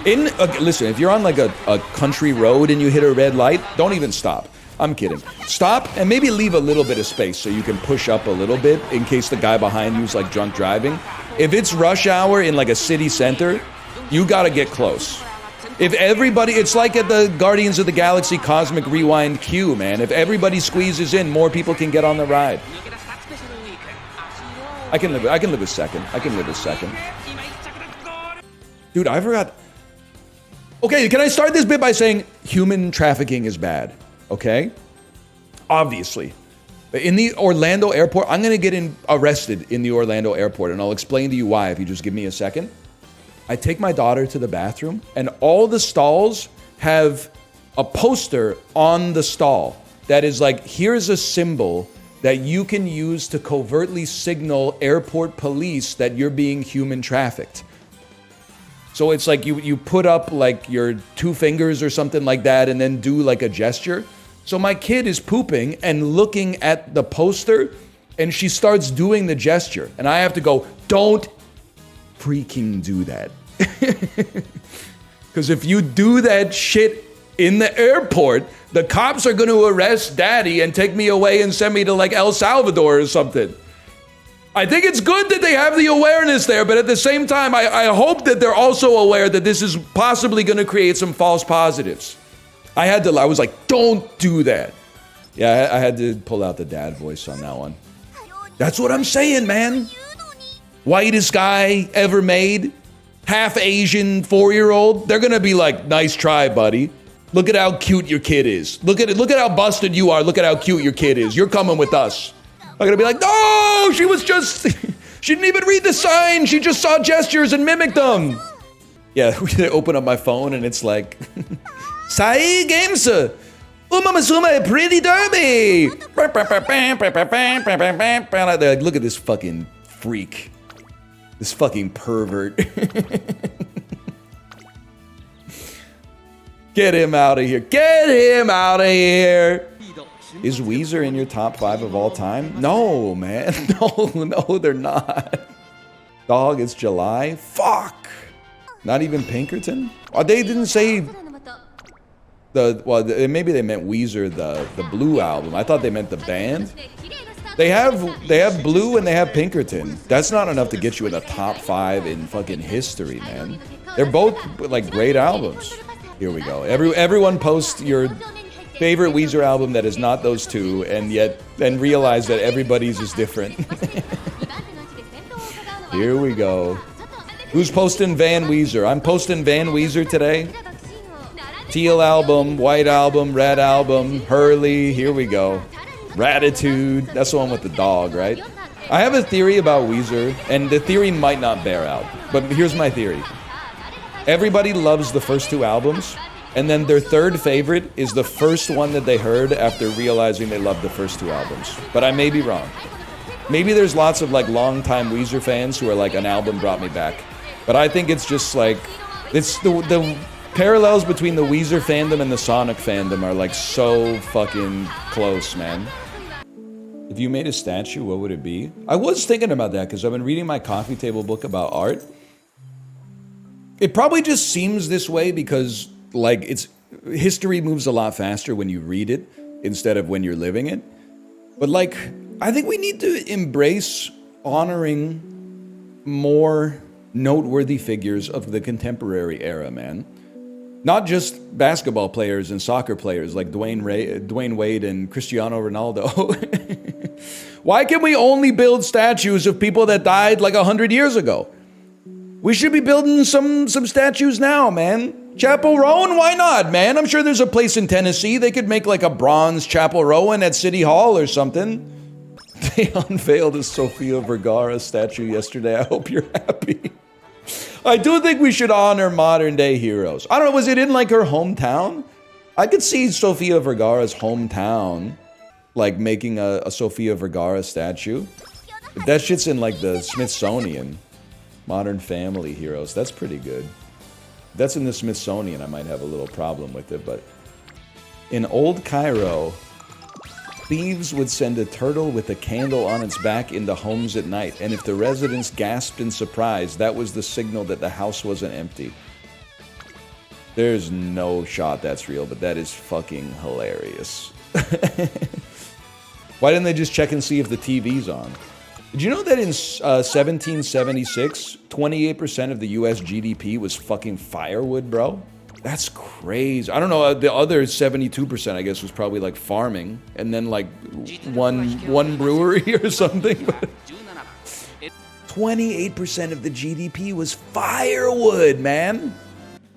Listen, if you're on like a country road and you hit a red light, don't even stop. I'm kidding. Stop and maybe leave a little bit of space so you can push up a little bit in case the guy behind you's like drunk driving. If it's rush hour in like a city center, you gotta get close. If everybody, it's like at the Guardians of the Galaxy Cosmic Rewind queue, man. If everybody squeezes in, more people can get on the ride. I can live a second. Dude, I forgot. Okay, can I start this bit by saying human trafficking is bad, okay? Obviously. In the Orlando airport, I'm gonna get arrested in the Orlando airport, and I'll explain to you why if you just give me a second. I take my daughter to the bathroom, and all the stalls have a poster on the stall that is like, here's a symbol that you can use to covertly signal airport police that you're being human trafficked. So it's like you put up like your 2 fingers or something like that and then do like a gesture. So my kid is pooping and looking at the poster and she starts doing the gesture. And I have to go, don't freaking do that. Because if you do that shit in the airport, the cops are going to arrest daddy and take me away and send me to like El Salvador or something. I think it's good that they have the awareness there, but at the same time, I hope that they're also aware that this is possibly going to create some false positives. I was like, don't do that. Yeah, I had to pull out the dad voice on that one. That's what I'm saying, man. Whitest guy ever made. Half Asian 4-year-old. They're going to be like, nice try, buddy. Look at how cute your kid is. Look at how busted you are. Look at how cute your kid is. You're coming with us. I'm gonna be like, no, she didn't even read the sign. She just saw gestures and mimicked them. Yeah, we open up my phone and it's like, Sai games, Uma Musume pretty derby. They're like, look at this fucking freak. This fucking pervert. Get him out of here. Get him out of here. Is Weezer in your top 5 of all time? No, man. No, they're not. Dog, it's July. Fuck. Not even Pinkerton? Oh, they didn't say maybe they meant Weezer, the Blue album. I thought they meant the band. They have Blue and they have Pinkerton. That's not enough to get you in the top 5 in fucking history, man. They're both like great albums. Here we go. Everyone post your favorite Weezer album that is not those two, and realize that everybody's is different. Here we go. Who's posting Van Weezer? I'm posting Van Weezer today. Teal album, white album, red album, Hurley. Here we go. Ratitude. That's the one with the dog, right? I have a theory about Weezer, and the theory might not bear out. But here's my theory. Everybody loves the first 2 albums, and then their third favorite is the first one that they heard after realizing they loved the first 2 albums. But I may be wrong. Maybe there's lots of like longtime Weezer fans who are like, an album brought me back. But I think it's just like, it's the parallels between the Weezer fandom and the Sonic fandom are like so fucking close, man. If you made a statue, what would it be? I was thinking about that because I've been reading my coffee table book about art. It probably just seems this way because like history moves a lot faster when you read it instead of when you're living it. But like, I think we need to embrace honoring more noteworthy figures of the contemporary era, man. Not just basketball players and soccer players like Dwayne Wade and Cristiano Ronaldo. Why can we only build statues of people that died like 100 years ago? We should be building some statues now, man. Chapel Rowan, why not, man? I'm sure there's a place in Tennessee. They could make like a bronze Chapel Rowan at City Hall or something. They unveiled a Sofia Vergara statue yesterday. I hope you're happy. I do think we should honor modern day heroes. I don't know, was it in like her hometown? I could see Sofia Vergara's hometown like making a Sofia Vergara statue. If that shit's in like the Smithsonian, Modern Family Heroes, that's pretty good. If that's in the Smithsonian, I might have a little problem with it, but in old Cairo, thieves would send a turtle with a candle on its back into homes at night, and if the residents gasped in surprise, that was the signal that the house wasn't empty. There's no shot that's real, but that is fucking hilarious. Why didn't they just check and see if the TV's on? Did you know that in 1776, 28% of the US GDP was fucking firewood, bro? That's crazy. I don't know, the other 72%, I guess, was probably like farming, and then like one brewery or something. 28% of the GDP was firewood, man.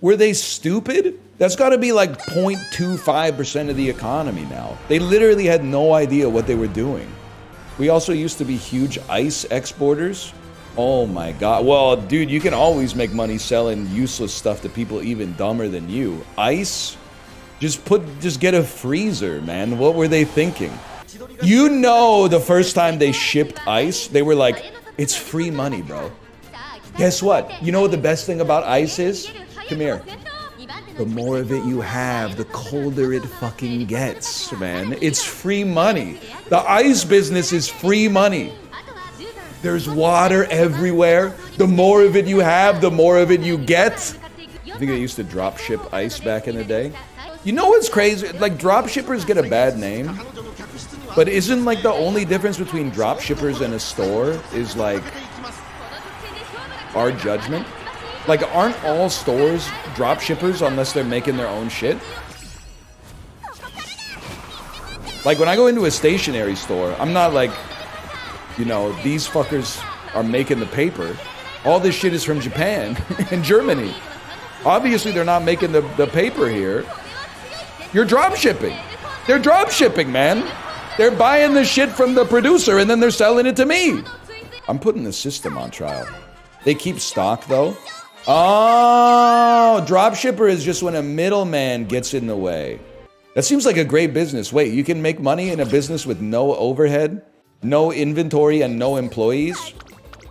Were they stupid? That's gotta be like 0.25% of the economy now. They literally had no idea what they were doing. We also used to be huge ice exporters. Oh my god. Well, dude, you can always make money selling useless stuff to people even dumber than you. Ice? Just get a freezer, man. What were they thinking? You know, the first time they shipped ice, they were like, it's free money, bro. Guess what? You know what the best thing about ice is? Come here. The more of it you have, the colder it fucking gets, man. It's free money. The ice business is free money. There's water everywhere. The more of it you have, the more of it you get. I think they used to drop ship ice back in the day. You know what's crazy? Like, drop shippers get a bad name. But isn't like the only difference between drop shippers and a store is like our judgment? Like, aren't all stores drop shippers unless they're making their own shit? Like, when I go into a stationery store, I'm not like, you know, these fuckers are making the paper. All this shit is from Japan and Germany. Obviously, they're not making the paper here. You're drop shipping. They're drop shipping, man. They're buying the shit from the producer and then they're selling it to me. I'm putting the system on trial. They keep stock, though. Oh, dropshipper is just when a middleman gets in the way. That seems like a great business. Wait, you can make money in a business with no overhead, no inventory, and no employees?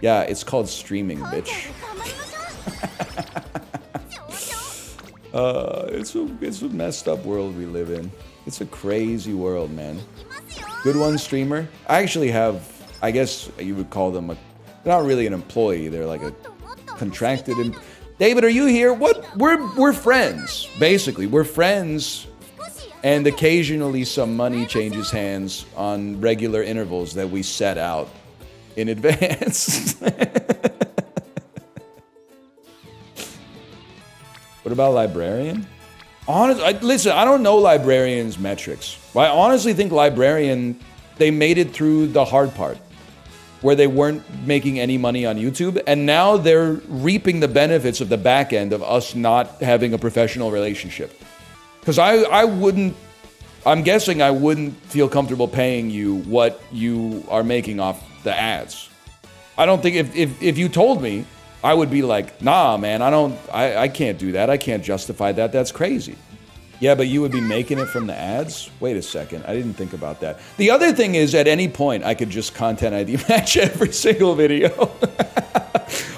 Yeah, it's called streaming, bitch. It's a messed up world we live in. It's a crazy world, man. Good one, streamer. I actually have, I guess you would call them they're not really an employee. They're like a contracted. David, are you here? What? We're friends. Basically, we're friends. And occasionally some money changes hands on regular intervals that we set out in advance. What about librarian? Listen, I don't know librarian's metrics. I honestly think librarian, they made it through the hard part where they weren't making any money on YouTube, and now they're reaping the benefits of the back end of us not having a professional relationship. Because I'm guessing I wouldn't feel comfortable paying you what you are making off the ads. I don't think if you told me, I would be like, nah, man, I can't do that. I can't justify that. That's crazy. Yeah, but you would be making it from the ads? Wait a second. I didn't think about that. The other thing is, at any point, I could just content ID match every single video.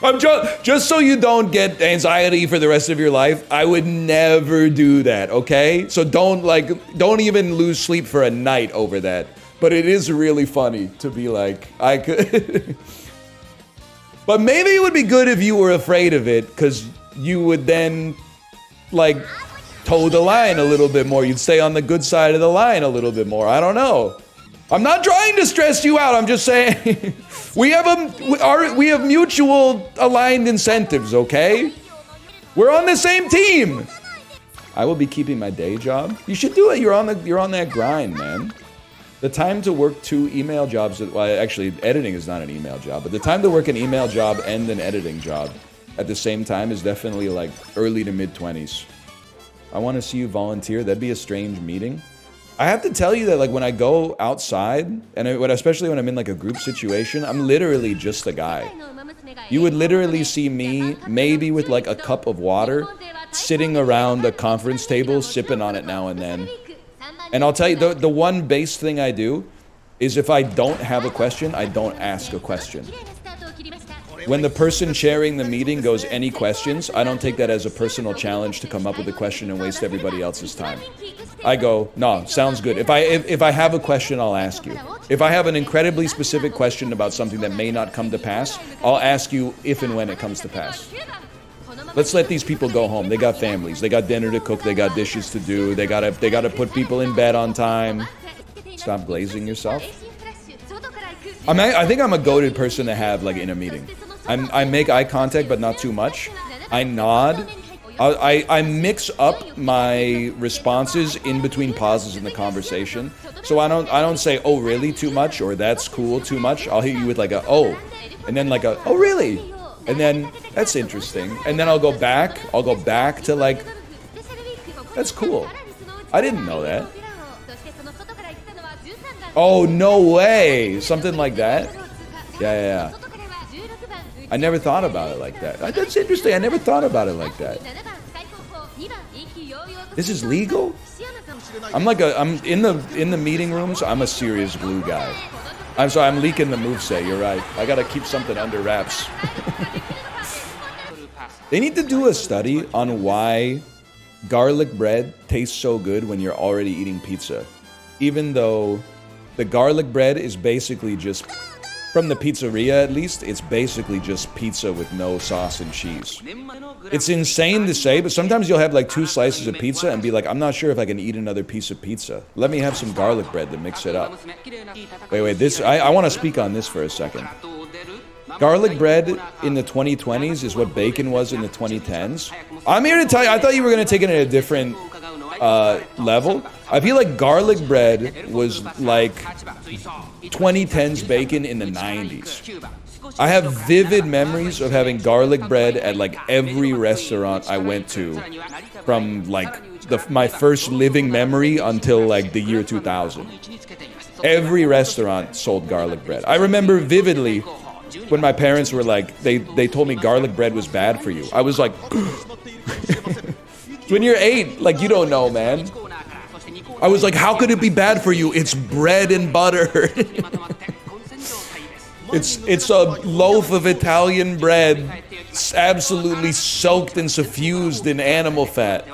I'm just so you don't get anxiety for the rest of your life, I would never do that, okay? So don't even lose sleep for a night over that. But it is really funny to be like, I could... But maybe it would be good if you were afraid of it, because you would then, like, toe the line a little bit more. You'd stay on the good side of the line a little bit more. I don't know. I'm not trying to stress you out. I'm just saying we have mutual aligned incentives, okay? We're on the same team. I will be keeping my day job. You should do it. You're on that grind, man. The time to work 2 email jobs, well, actually, editing is not an email job, but the time to work an email job and an editing job at the same time is definitely like early to mid-20s. I want to see you volunteer. That'd be a strange meeting. I have to tell you that, like, when I go outside, and especially when I'm in like a group situation, I'm literally just a guy. You would literally see me, maybe with like a cup of water, sitting around a conference table, sipping on it now and then. And I'll tell you, the one base thing I do is if I don't have a question, I don't ask a question. When the person chairing the meeting goes, any questions, I don't take that as a personal challenge to come up with a question and waste everybody else's time. I go, no, sounds good. If I have a question, I'll ask you. If I have an incredibly specific question about something that may not come to pass, I'll ask you if and when it comes to pass. Let's let these people go home. They got families. They got dinner to cook. They got dishes to do. They gotta put people in bed on time. Stop glazing yourself. I think I'm a goated person to have, like, in a meeting. I make eye contact, but not too much. I nod. I mix up my responses in between pauses in the conversation. So I don't say, oh really, too much, or that's cool, too much. I'll hit you with like a oh, and then like a oh really. And then, that's interesting. And then I'll go back to like, that's cool. I didn't know that. Oh, no way. Something like that? Yeah. I never thought about it like that. That's interesting. I never thought about it like that. This is legal? I'm in the meeting rooms, I'm a serious glue guy. I'm sorry, I'm leaking the moveset, you're right. I gotta keep something under wraps. They need to do a study on why garlic bread tastes so good when you're already eating pizza. Even though the garlic bread is basically just, from the pizzeria at least, it's basically just pizza with no sauce and cheese. It's insane to say, but sometimes you'll have like 2 slices of pizza and be like, I'm not sure if I can eat another piece of pizza. Let me have some garlic bread to mix it up. Wait, I want to speak on this for a second. Garlic bread in the 2020s is what bacon was in the 2010s. I'm here to tell you, I thought you were going to take it at a different level. I feel like garlic bread was like 2010s bacon in the 90s. I have vivid memories of having garlic bread at like every restaurant I went to from like my first living memory until like the year 2000. Every restaurant sold garlic bread. I remember vividly when my parents were like, they told me garlic bread was bad for you. I was like, when you're 8, like, you don't know, man. I was like, how could it be bad for you? It's bread and butter. It's a loaf of Italian bread, absolutely soaked and suffused in animal fat.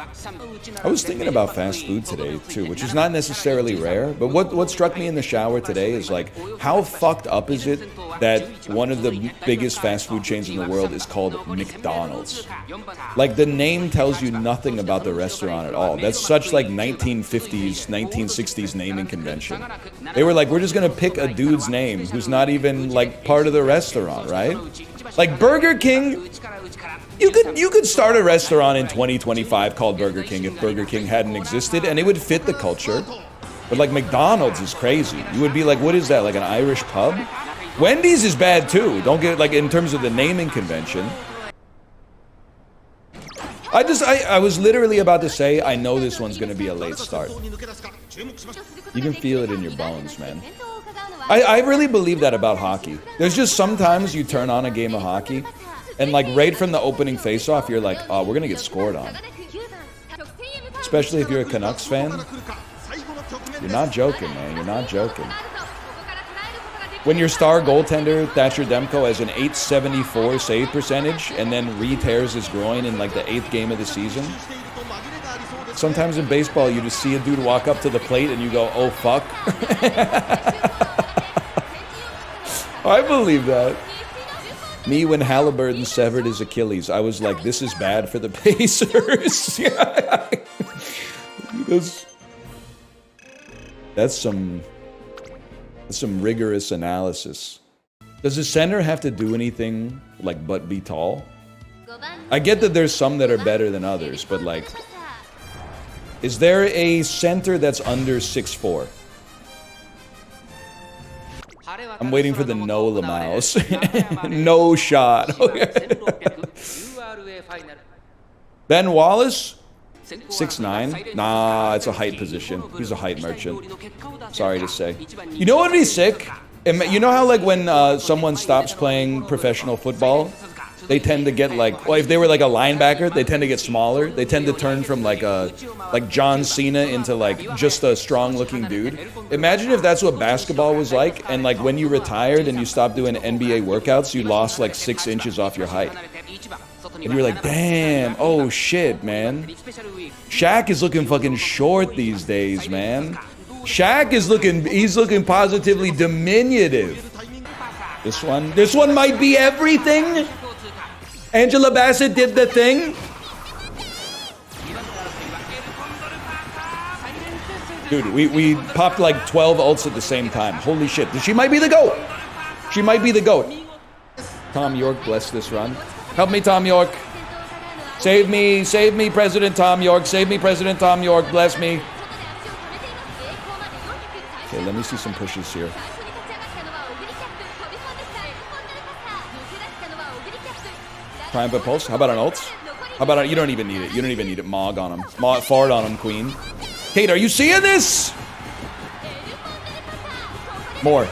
I was thinking about fast food today too, which is not necessarily rare, but what struck me in the shower today is like, how fucked up is it that one of the biggest fast food chains in the world is called McDonald's? Like, the name tells you nothing about the restaurant at all. That's such like 1950s, 1960s naming convention. They were like, we're just gonna pick a dude's name who's not even like part of the restaurant, right? Like Burger King, you could start a restaurant in 2025 called Burger King if Burger King hadn't existed, and it would fit the culture. But like McDonald's is crazy. You would be like, what is that, like an Irish pub? Wendy's is bad too. Don't get, like, in terms of the naming convention. I was literally about to say, I know this one's gonna be a late start. You can feel it in your bones, man. I really believe that about hockey. There's just sometimes you turn on a game of hockey, and like right from the opening face-off, you're like, oh, we're gonna get scored on. Especially if you're a Canucks fan. You're not joking, man. You're not joking. When your star goaltender, Thatcher Demko, has an .874 save percentage and then re-tears his groin in like the 8th game of the season. Sometimes in baseball, you just see a dude walk up to the plate and you go, oh, fuck. I believe that. Me, when Halliburton severed his Achilles, I was like, this is bad for the Pacers. That's some rigorous analysis. Does the center have to do anything, like, but be tall? I get that there's some that are better than others, but like, is there a center that's under 6'4"? I'm waiting for the no Lamaus. No shot. Okay. Ben Wallace? 6'9"? Nah, it's a height position. He's a height merchant. Sorry to say. You know what would be sick? You know how like when someone stops playing professional football, they tend to get like, well, if they were like a linebacker, they tend to get smaller. They tend to turn from like John Cena into like just a strong looking dude. Imagine if that's what basketball was like, and like when you retired and you stopped doing NBA workouts, you lost like 6 inches off your height. And you were like, damn, oh shit, man. Shaq is looking fucking short these days, man. Shaq is he's looking positively diminutive. This one might be everything. Angela Bassett did the thing. Dude, we popped like 12 ults at the same time. Holy shit, she might be the GOAT. She might be the GOAT. Tom York, bless this run. Help me, Tom York. Save me, President Tom York. Save me, President Tom York. Bless me. Okay, let me see some pushes here. Triumph Pulse. How about an ult? How about you don't even need it. You don't even need it. Mog on him. Fart on him, Queen. Kate, are you seeing this? More.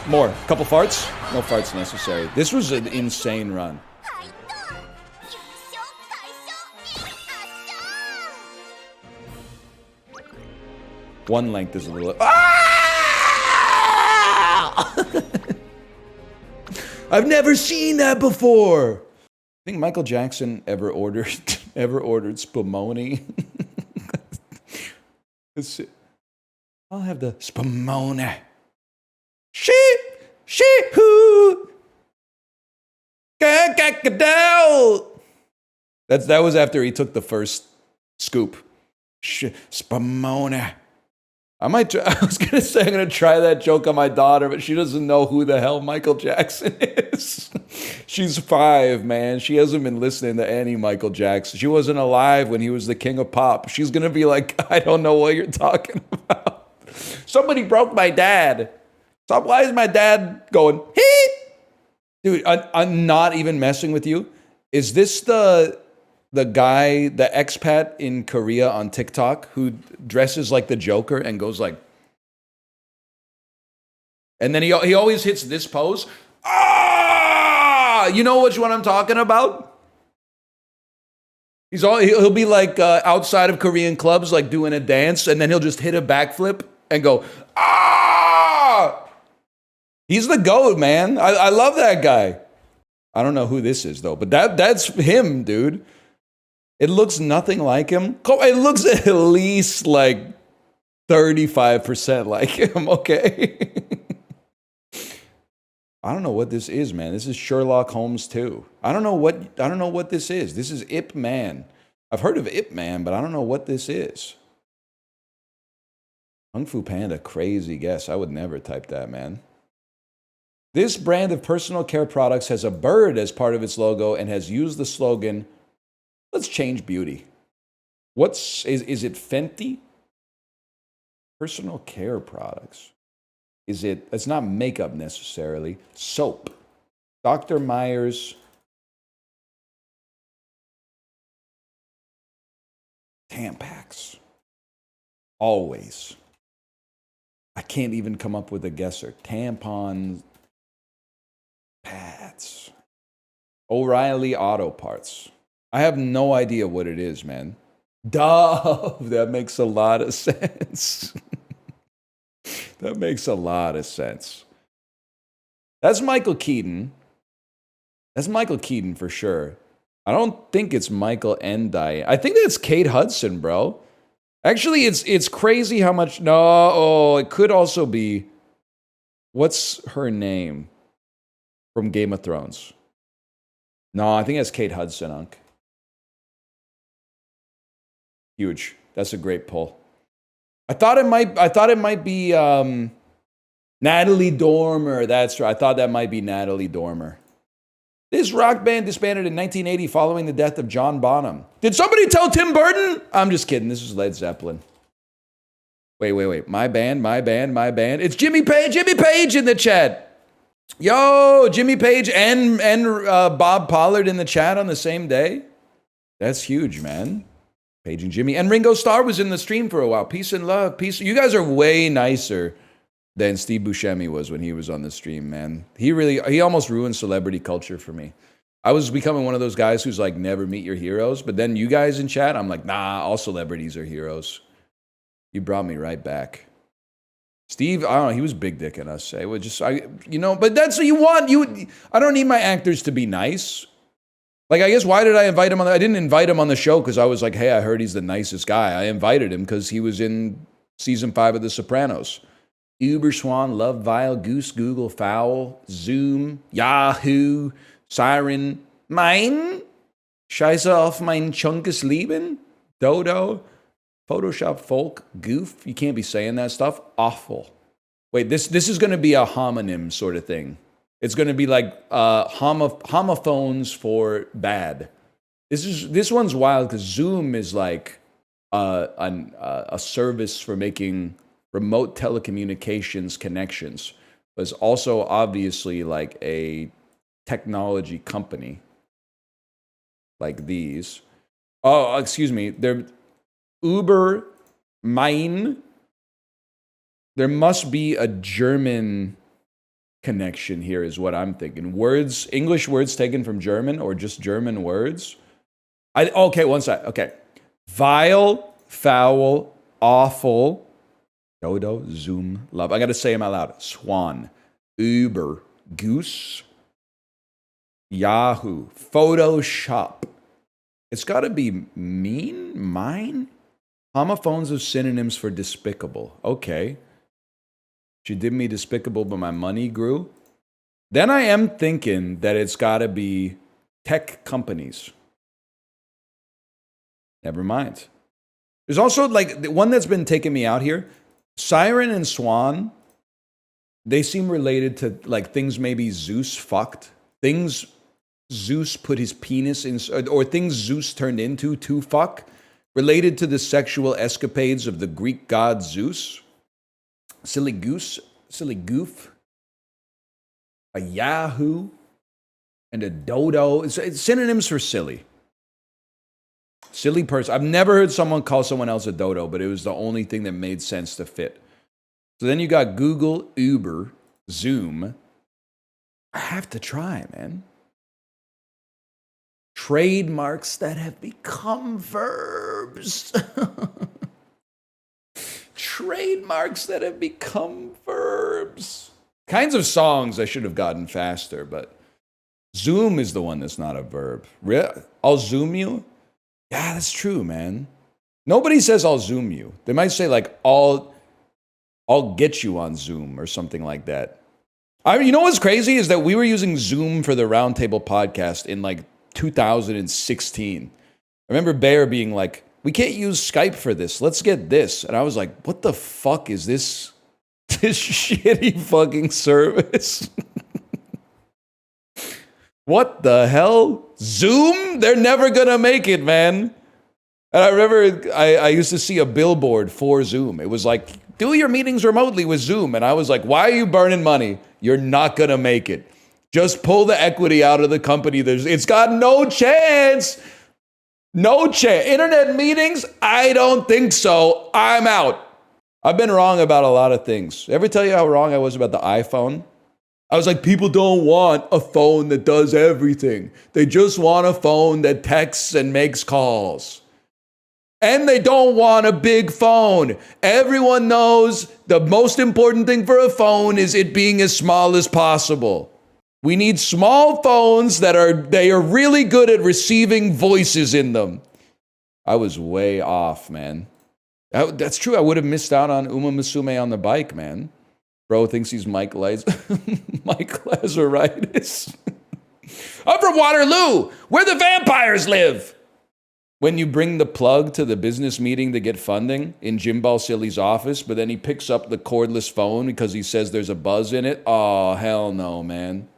Couple farts? No farts necessary. This was an insane run. One length is a little... Ah! I've never seen that before. I think Michael Jackson ever ordered spumoni. I'll have the spumoni. Who? That was after he took the first scoop. Spumoni. I was gonna say I'm gonna try that joke on my daughter, but she doesn't know who the hell Michael Jackson is. She's 5, man. She hasn't been listening to any Michael Jackson. She wasn't alive when he was the king of pop. She's gonna be like, I don't know what you're talking about. Somebody broke my dad. So why is my dad going, hey? Dude, I'm not even messing with you. Is this the guy, the expat in Korea on TikTok who dresses like the Joker and goes like, and then he always hits this pose. Ah, you know which one I'm talking about? He'll be like outside of Korean clubs, like doing a dance, and then he'll just hit a backflip and go, ah. He's the GOAT, man. I love that guy. I don't know who this is, though, but that's him, dude. It looks nothing like him. It looks at least like 35% like him, okay? I don't know what this is, man. This is Sherlock Holmes 2. I don't know what this is. This is Ip Man. I've heard of Ip Man, but I don't know what this is. Kung Fu Panda, crazy guess. I would never type that, man. This brand of personal care products has a bird as part of its logo and has used the slogan, "Let's change beauty." Is it Fenty? Personal care products. It's not makeup necessarily. Soap. Dr. Meyer's. Tampax. Always. I can't even come up with a guesser. Tampons. Pads. O'Reilly Auto Parts. I have no idea what it is, man. Dove. That makes a lot of sense. That makes a lot of sense. That's Michael Keaton. That's Michael Keaton for sure. I don't think it's Michael Endine. I think that's Kate Hudson, bro. Actually, it's crazy how much. No, it could also be. What's her name from Game of Thrones? No, I think that's Kate Hudson, Unc. Huge. That's a great pull. I thought it might be Natalie Dormer. That's right. I thought that might be Natalie Dormer. This rock band disbanded in 1980 following the death of John Bonham. Did somebody tell Tim Burton? I'm just kidding. This is Led Zeppelin. Wait. My band. It's Jimmy Page in the chat. Yo, Jimmy Page and Bob Pollard in the chat on the same day. That's huge, man. Page and Jimmy. And Ringo Starr was in the stream for a while. Peace and love. Peace. You guys are way nicer than Steve Buscemi was when he was on the stream, man. He almost ruined celebrity culture for me. I was becoming one of those guys who's like, never meet your heroes. But then you guys in chat, I'm like, nah, all celebrities are heroes. You brought me right back. Steve, I don't know, he was big dicking us. But that's what you want. I don't need my actors to be nice. Like, I guess, why did I invite him on? I didn't invite him on the show because I was like, hey, I heard he's the nicest guy. I invited him because he was in season 5 of The Sopranos. Uber Swan, Love Vile, Goose, Google, Foul, Zoom, Yahoo, Siren, Mein, Scheiße auf mein Chunkes Leben, Dodo, Photoshop Folk, Goof. You can't be saying that stuff. Awful. Wait, this is going to be a homonym sort of thing. It's going to be like homophones for bad. This one's wild because Zoom is like a service for making remote telecommunications connections, but it's also obviously like a technology company like these. Oh, excuse me. They're Uber Mein. There must be a German connection here is what I'm thinking. Words, English words taken from German or just German words. Okay, one sec. Okay. Vile, foul, awful, Dodo, Zoom, love. I got to say them out loud. Swan, Uber, Goose, Yahoo, Photoshop. It's got to be mean, mine. Homophones are synonyms for despicable. Okay. She did me despicable, but my money grew. Then I am thinking that it's got to be tech companies. Never mind. There's also like the one that's been taking me out here. Siren and Swan, they seem related to like things maybe Zeus fucked. Things Zeus put his penis in, or things Zeus turned into to fuck. Related to the sexual escapades of the Greek god Zeus. Silly goose, silly goof, a Yahoo, and a dodo. It's synonyms for silly. Silly person. I've never heard someone call someone else a dodo, but it was the only thing that made sense to fit. So then you got Google, Uber, Zoom. I have to try, man. Trademarks that have become verbs. Trademarks that have become verbs. Kinds of songs I should have gotten faster, but zoom is the one that's not a verb. I'll zoom you? Yeah, that's true, man. Nobody says I'll zoom you. They might say like I'll get you on Zoom or something like that. You know what's crazy is that we were using Zoom for the Roundtable podcast in like 2016. I remember Bear being like, we can't use Skype for this. Let's get this. And I was like, what the fuck is this? This shitty fucking service. What the hell? Zoom? They're never gonna make it, man. And I remember I used to see a billboard for Zoom. It was like, do your meetings remotely with Zoom. And I was like, why are you burning money? You're not gonna make it. Just pull the equity out of the company. It's got no chance. No chance. Internet meetings? I don't think so. I'm out. I've been wrong about a lot of things. Ever tell you how wrong I was about the iPhone? I was like, people don't want a phone that does everything. They just want a phone that texts and makes calls. And they don't want a big phone. Everyone knows the most important thing for a phone is it being as small as possible. We need small phones that are really good at receiving voices in them. I was way off, man. That's true. I would have missed out on Uma Musume on the bike, man. Bro thinks he's Mike Lazaritis. I'm from Waterloo, where the vampires live. When you bring the plug to the business meeting to get funding in Jim Balsilli's office, but then he picks up the cordless phone because he says there's a buzz in it. Oh, hell no, man.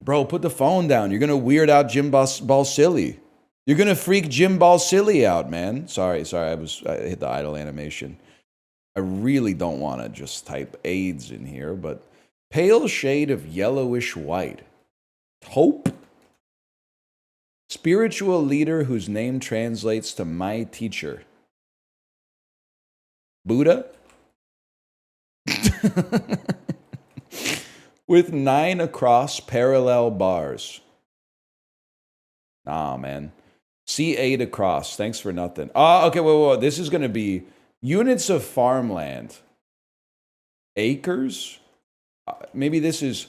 Bro, put the phone down. You're going to weird out Jim Balsilli. You're going to freak Jim Balsilli out, man. Sorry. I hit the idle animation. I really don't want to just type AIDS in here, but pale shade of yellowish white. Hope? Spiritual leader whose name translates to my teacher. Buddha? With 9 across parallel bars. Nah, man. C8 across. Thanks for nothing. Okay, whoa. This is going to be units of farmland. Acres? Maybe this is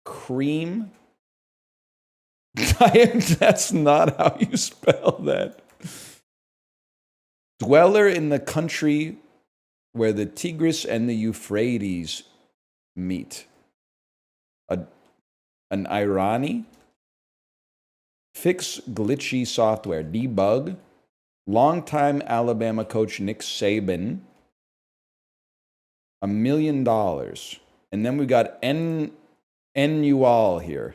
cream? That's not how you spell that. Dweller in the country where the Tigris and the Euphrates meet. An irony? Fix glitchy software. Debug. Longtime Alabama coach Nick Saban. $1 million. And then we got ENUALS here.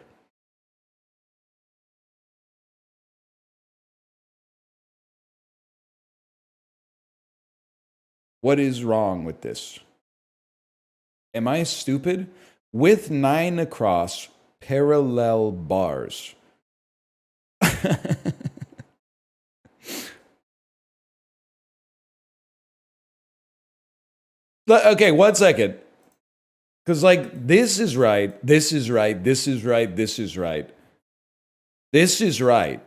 What is wrong with this? Am I stupid? With 9 across parallel bars. Okay, 1 second. Because, like, this is right, this is right, this is right, this is right. This is right.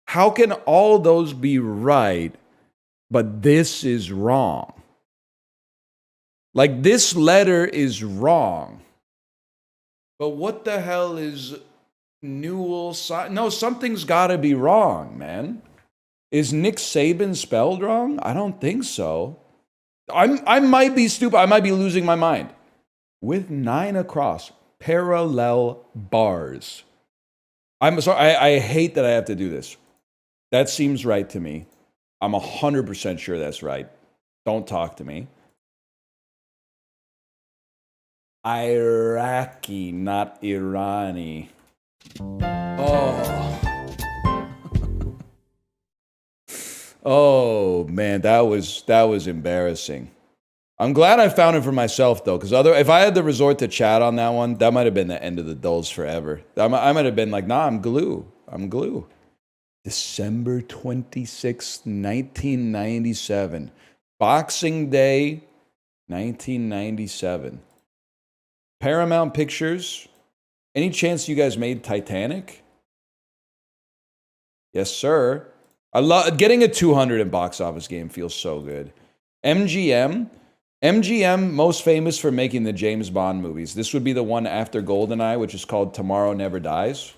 How can all those be right, but this is wrong? Like, this letter is wrong. But what the hell is Newell? No, something's got to be wrong, man. Is Nick Saban spelled wrong? I don't think so. I might be stupid. I might be losing my mind. With 9 across, parallel bars. I'm sorry. I hate that I have to do this. That seems right to me. I'm 100% sure that's right. Don't talk to me. Iraqi, not Irani. Oh. Oh man, that was embarrassing. I'm glad I found it for myself though, because if I had to resort to chat on that one, that might have been the end of the dulls forever. I might have been like, nah, I'm glue. December 26th, 1997. Boxing Day, 1997. Paramount Pictures. Any chance you guys made Titanic? Yes, sir. I love getting a 200 in box office game feels so good. MGM. MGM, most famous for making the James Bond movies. This would be the one after GoldenEye, which is called Tomorrow Never Dies.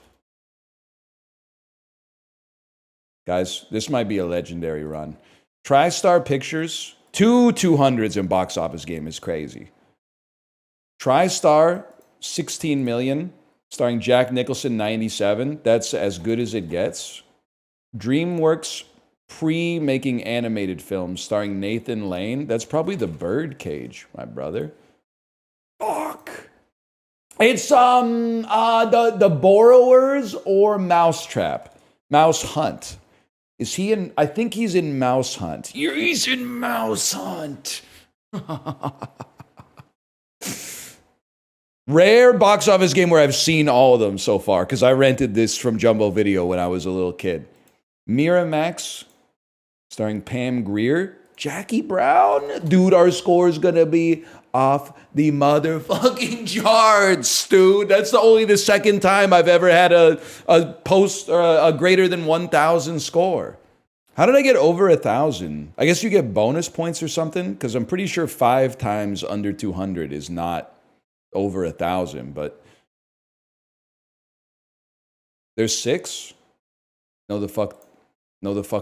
Guys, this might be a legendary run. TriStar Pictures, 200s in box office game is crazy. TriStar, 16 million, starring Jack Nicholson, 97. That's as good as it gets. DreamWorks, pre-making animated films starring Nathan Lane. That's probably The Birdcage, my brother. Fuck. It's the Borrowers or Mousetrap. Mouse Hunt. Is he in? I think he's in Mouse Hunt. He's in Mouse Hunt. Rare box office game where I've seen all of them so far because I rented this from Jumbo Video when I was a little kid. Miramax, starring Pam Grier. Jackie Brown? Dude, our score is gonna be off the motherfucking charts, dude. That's only the second time I've ever had a post or a greater than 1,000 score. How did I get over 1,000? I guess you get bonus points or something, because I'm pretty sure 5 times under 200 is not over 1,000, but there's 6? No the fuck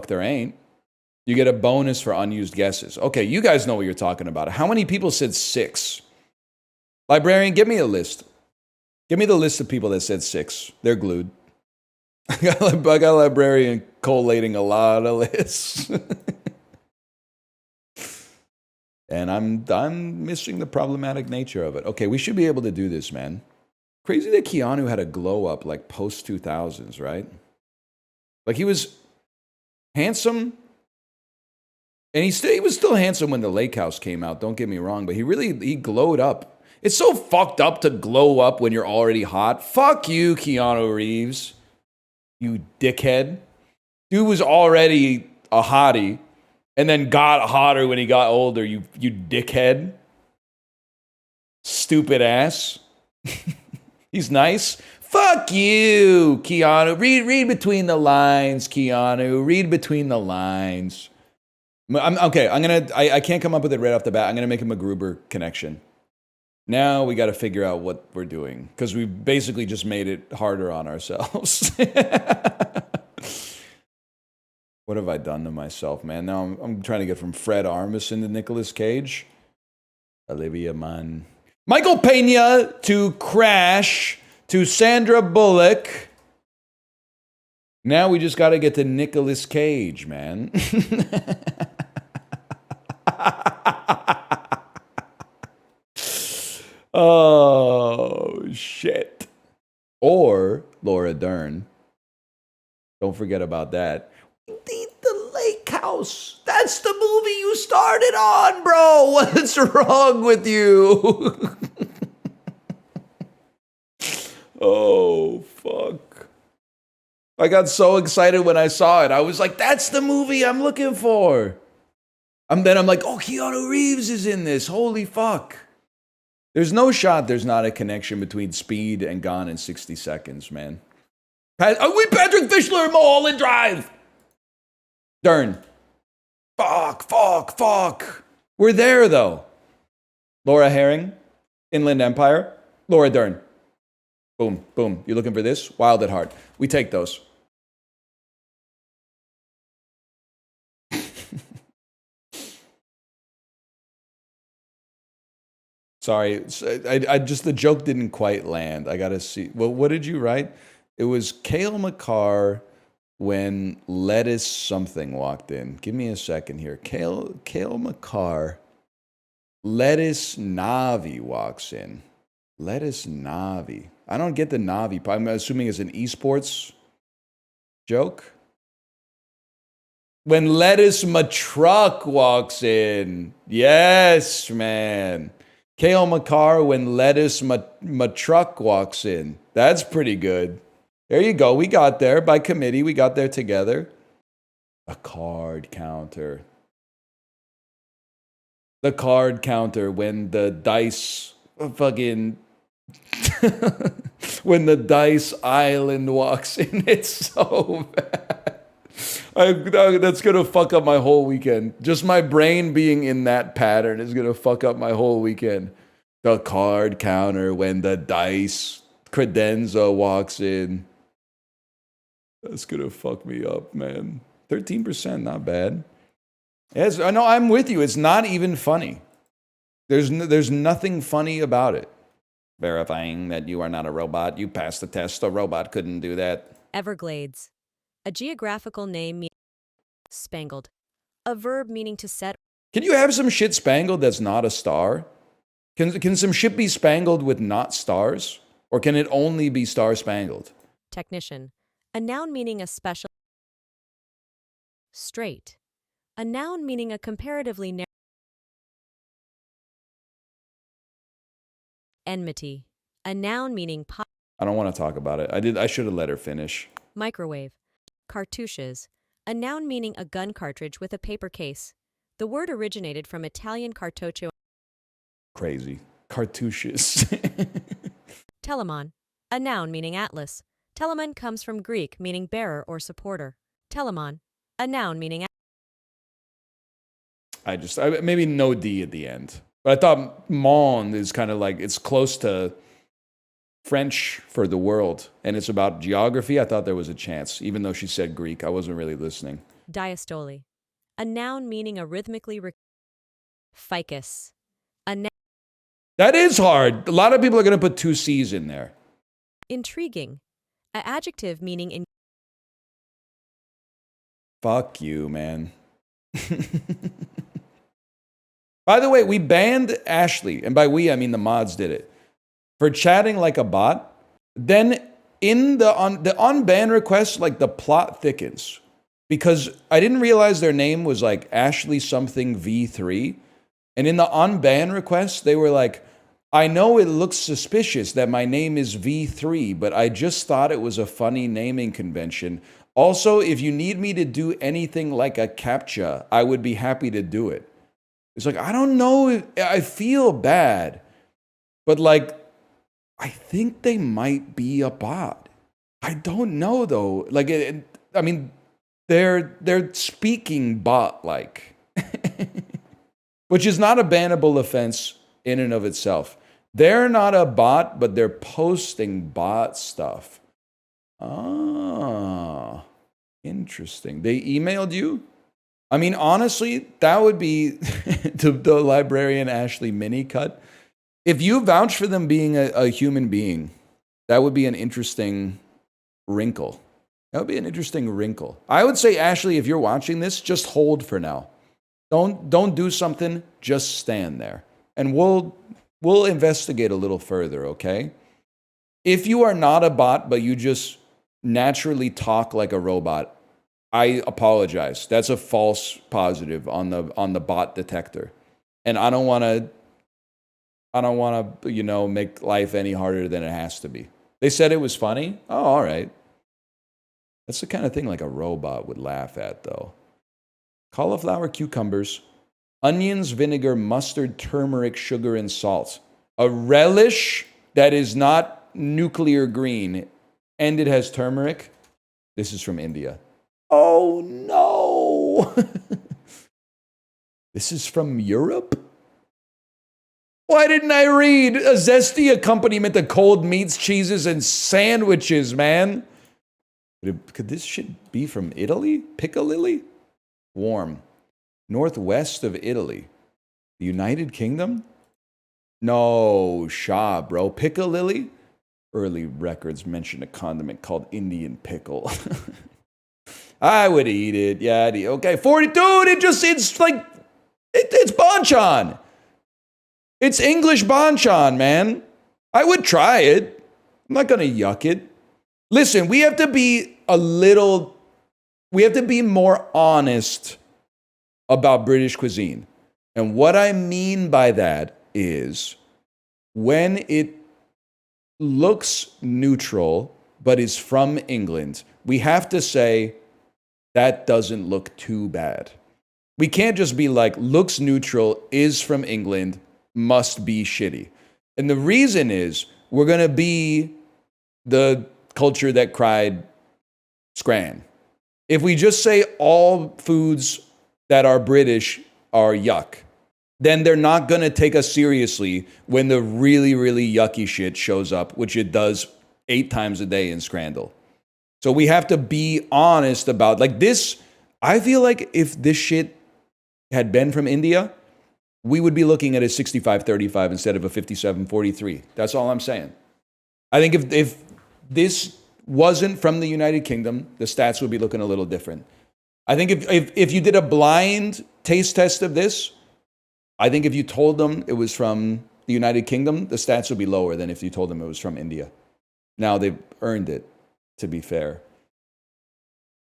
there ain't. You get a bonus for unused guesses. Okay, you guys know what you're talking about. How many people said 6? Librarian, give me a list. Give me the list of people that said 6. They're glued. I got a librarian collating a lot of lists. And I'm missing the problematic nature of it. Okay, we should be able to do this, man. Crazy that Keanu had a glow up like post 2000s, right? Like he was handsome. And he was still handsome when The Lake House came out, don't get me wrong, but he glowed up. It's so fucked up to glow up when you're already hot. Fuck you, Keanu Reeves. You dickhead. Dude was already a hottie and then got hotter when he got older, you dickhead. Stupid ass. He's nice. Fuck you, Keanu. Read between the lines, Keanu. Read between the lines. I can't come up with it right off the bat. I'm gonna make a MacGruber connection. Now we got to figure out what we're doing because we basically just made it harder on ourselves. What have I done to myself, man? Now I'm trying to get from Fred Armisen to Nicolas Cage. Olivia Munn. Michael Pena to Crash to Sandra Bullock. Now we just got to get to Nicolas Cage, man. Oh, shit. Or Laura Dern. Don't forget about that. The Lake House. That's the movie you started on, bro. What's wrong with you? Oh, fuck. I got so excited when I saw it. I was like, that's the movie I'm looking for. And then I'm like, oh, Keanu Reeves is in this. Holy fuck. There's no shot there's not a connection between Speed and Gone in 60 Seconds, man. We Patrick Fischler, Mulholland Drive. Dern. Fuck. We're there, though. Laura Herring, Inland Empire. Laura Dern. Boom. You looking for this? Wild at Heart. We take those. Sorry, I just, the joke didn't quite land. I gotta see. Well, what did you write? It was Cale McCarr when Lettuce something walked in. Give me a second here. Cale McCarr. Lettuce Navi walks in. Lettuce Navi. I don't get the Navi. I'm assuming it's an esports joke. When Lettuce Matruck walks in. Yes, man. Cale McCarr when Lettuce Matruck walks in. That's pretty good. There you go. We got there by committee. We got there together. A card counter. The card counter when the dice fucking... when the Dice Island walks in. It's so bad. That's gonna fuck up my whole weekend. Just my brain being in that pattern is gonna fuck up my whole weekend. The card counter when the dice credenza walks in. That's gonna fuck me up, man. 13%, not bad. Yes, I know, I'm with you. It's not even funny. There's nothing funny about it. Verifying that you are not a robot. You passed the test. A robot couldn't do that. Everglades. A geographical name meaning spangled. A verb meaning to set. Can you have some shit spangled that's not a star? Can some shit be spangled with not stars? Or can it only be star spangled? Technician. A noun meaning a special. Straight. A noun meaning a comparatively narrow. Enmity. A noun meaning I don't want to talk about it. I should have let her finish. Microwave. Cartouches. A noun meaning a gun cartridge with a paper case. The word originated from Italian cartoccio. Crazy. Cartouches. Telemon. A noun meaning atlas. Telemon comes from Greek meaning bearer or supporter. Telemon. A noun meaning maybe no D at the end. But I thought monde is kind of like, it's close to French for the world. And it's about geography. I thought there was a chance. Even though she said Greek, I wasn't really listening. Diastole. A noun meaning a rhythmically ficus. That is hard. A lot of people are going to put 2 C's in there. Intriguing. An adjective meaning Fuck you, man. By the way, we banned Ashley, and by we, I mean the mods did it, for chatting like a bot. Then in the unban request, like the plot thickens. Because I didn't realize their name was like Ashley something V3. And in the unban request, they were like, I know it looks suspicious that my name is V3, but I just thought it was a funny naming convention. Also, if you need me to do anything like a CAPTCHA, I would be happy to do it. It's like, I don't know, I feel bad. But like, I think they might be a bot. I don't know though. Like, I mean, they're speaking bot-like. Which is not a bannable offense in and of itself. They're not a bot, but they're posting bot stuff. Ah, interesting. They emailed you? I mean, honestly, that would be the librarian Ashley mini cut. If you vouch for them being a human being, that would be an interesting wrinkle. That would be an interesting wrinkle. I would say, Ashley, if you're watching this, just hold for now. Don't do something, just stand there. And we'll investigate a little further, okay? If you are not a bot, but you just naturally talk like a robot, I apologize. That's a false positive on the bot detector. And I don't want to, make life any harder than it has to be. They said it was funny? Oh, all right. That's the kind of thing like a robot would laugh at, though. Cauliflower, cucumbers, onions, vinegar, mustard, turmeric, sugar, and salt. A relish that is not nuclear green, and it has turmeric. This is from India. Oh, no. This is from Europe? Why didn't I read a zesty accompaniment to cold meats, cheeses, and sandwiches, man? Could this shit be from Italy? Piccalilli? Warm. Northwest of Italy. The United Kingdom? No, Shaw, bro. Piccalilli? Early records mention a condiment called Indian pickle. I would eat it. Yeah, I'd eat. Okay, 40. Dude, it's like, it's banchan. It's English banchan, man. I would try it. I'm not going to yuck it. Listen, we have to be more honest about British cuisine. And what I mean by that is when it looks neutral, but is from England, we have to say that doesn't look too bad. We can't just be like, looks neutral, is from England, must be shitty. And the reason is we're going to be the culture that cried Scran. If we just say all foods that are British are yuck, then they're not going to take us seriously when the really, really yucky shit shows up, which it does 8 times a day in Scrandle. So we have to be honest about, like, this. I feel like if this shit had been from India, we would be looking at a 65-35 instead of a 57-43. That's all I'm saying. I think if this wasn't from the United Kingdom, the stats would be looking a little different. I think if you did a blind taste test of this, I think if you told them it was from the United Kingdom, the stats would be lower than if you told them it was from India. Now they've earned it, to be fair.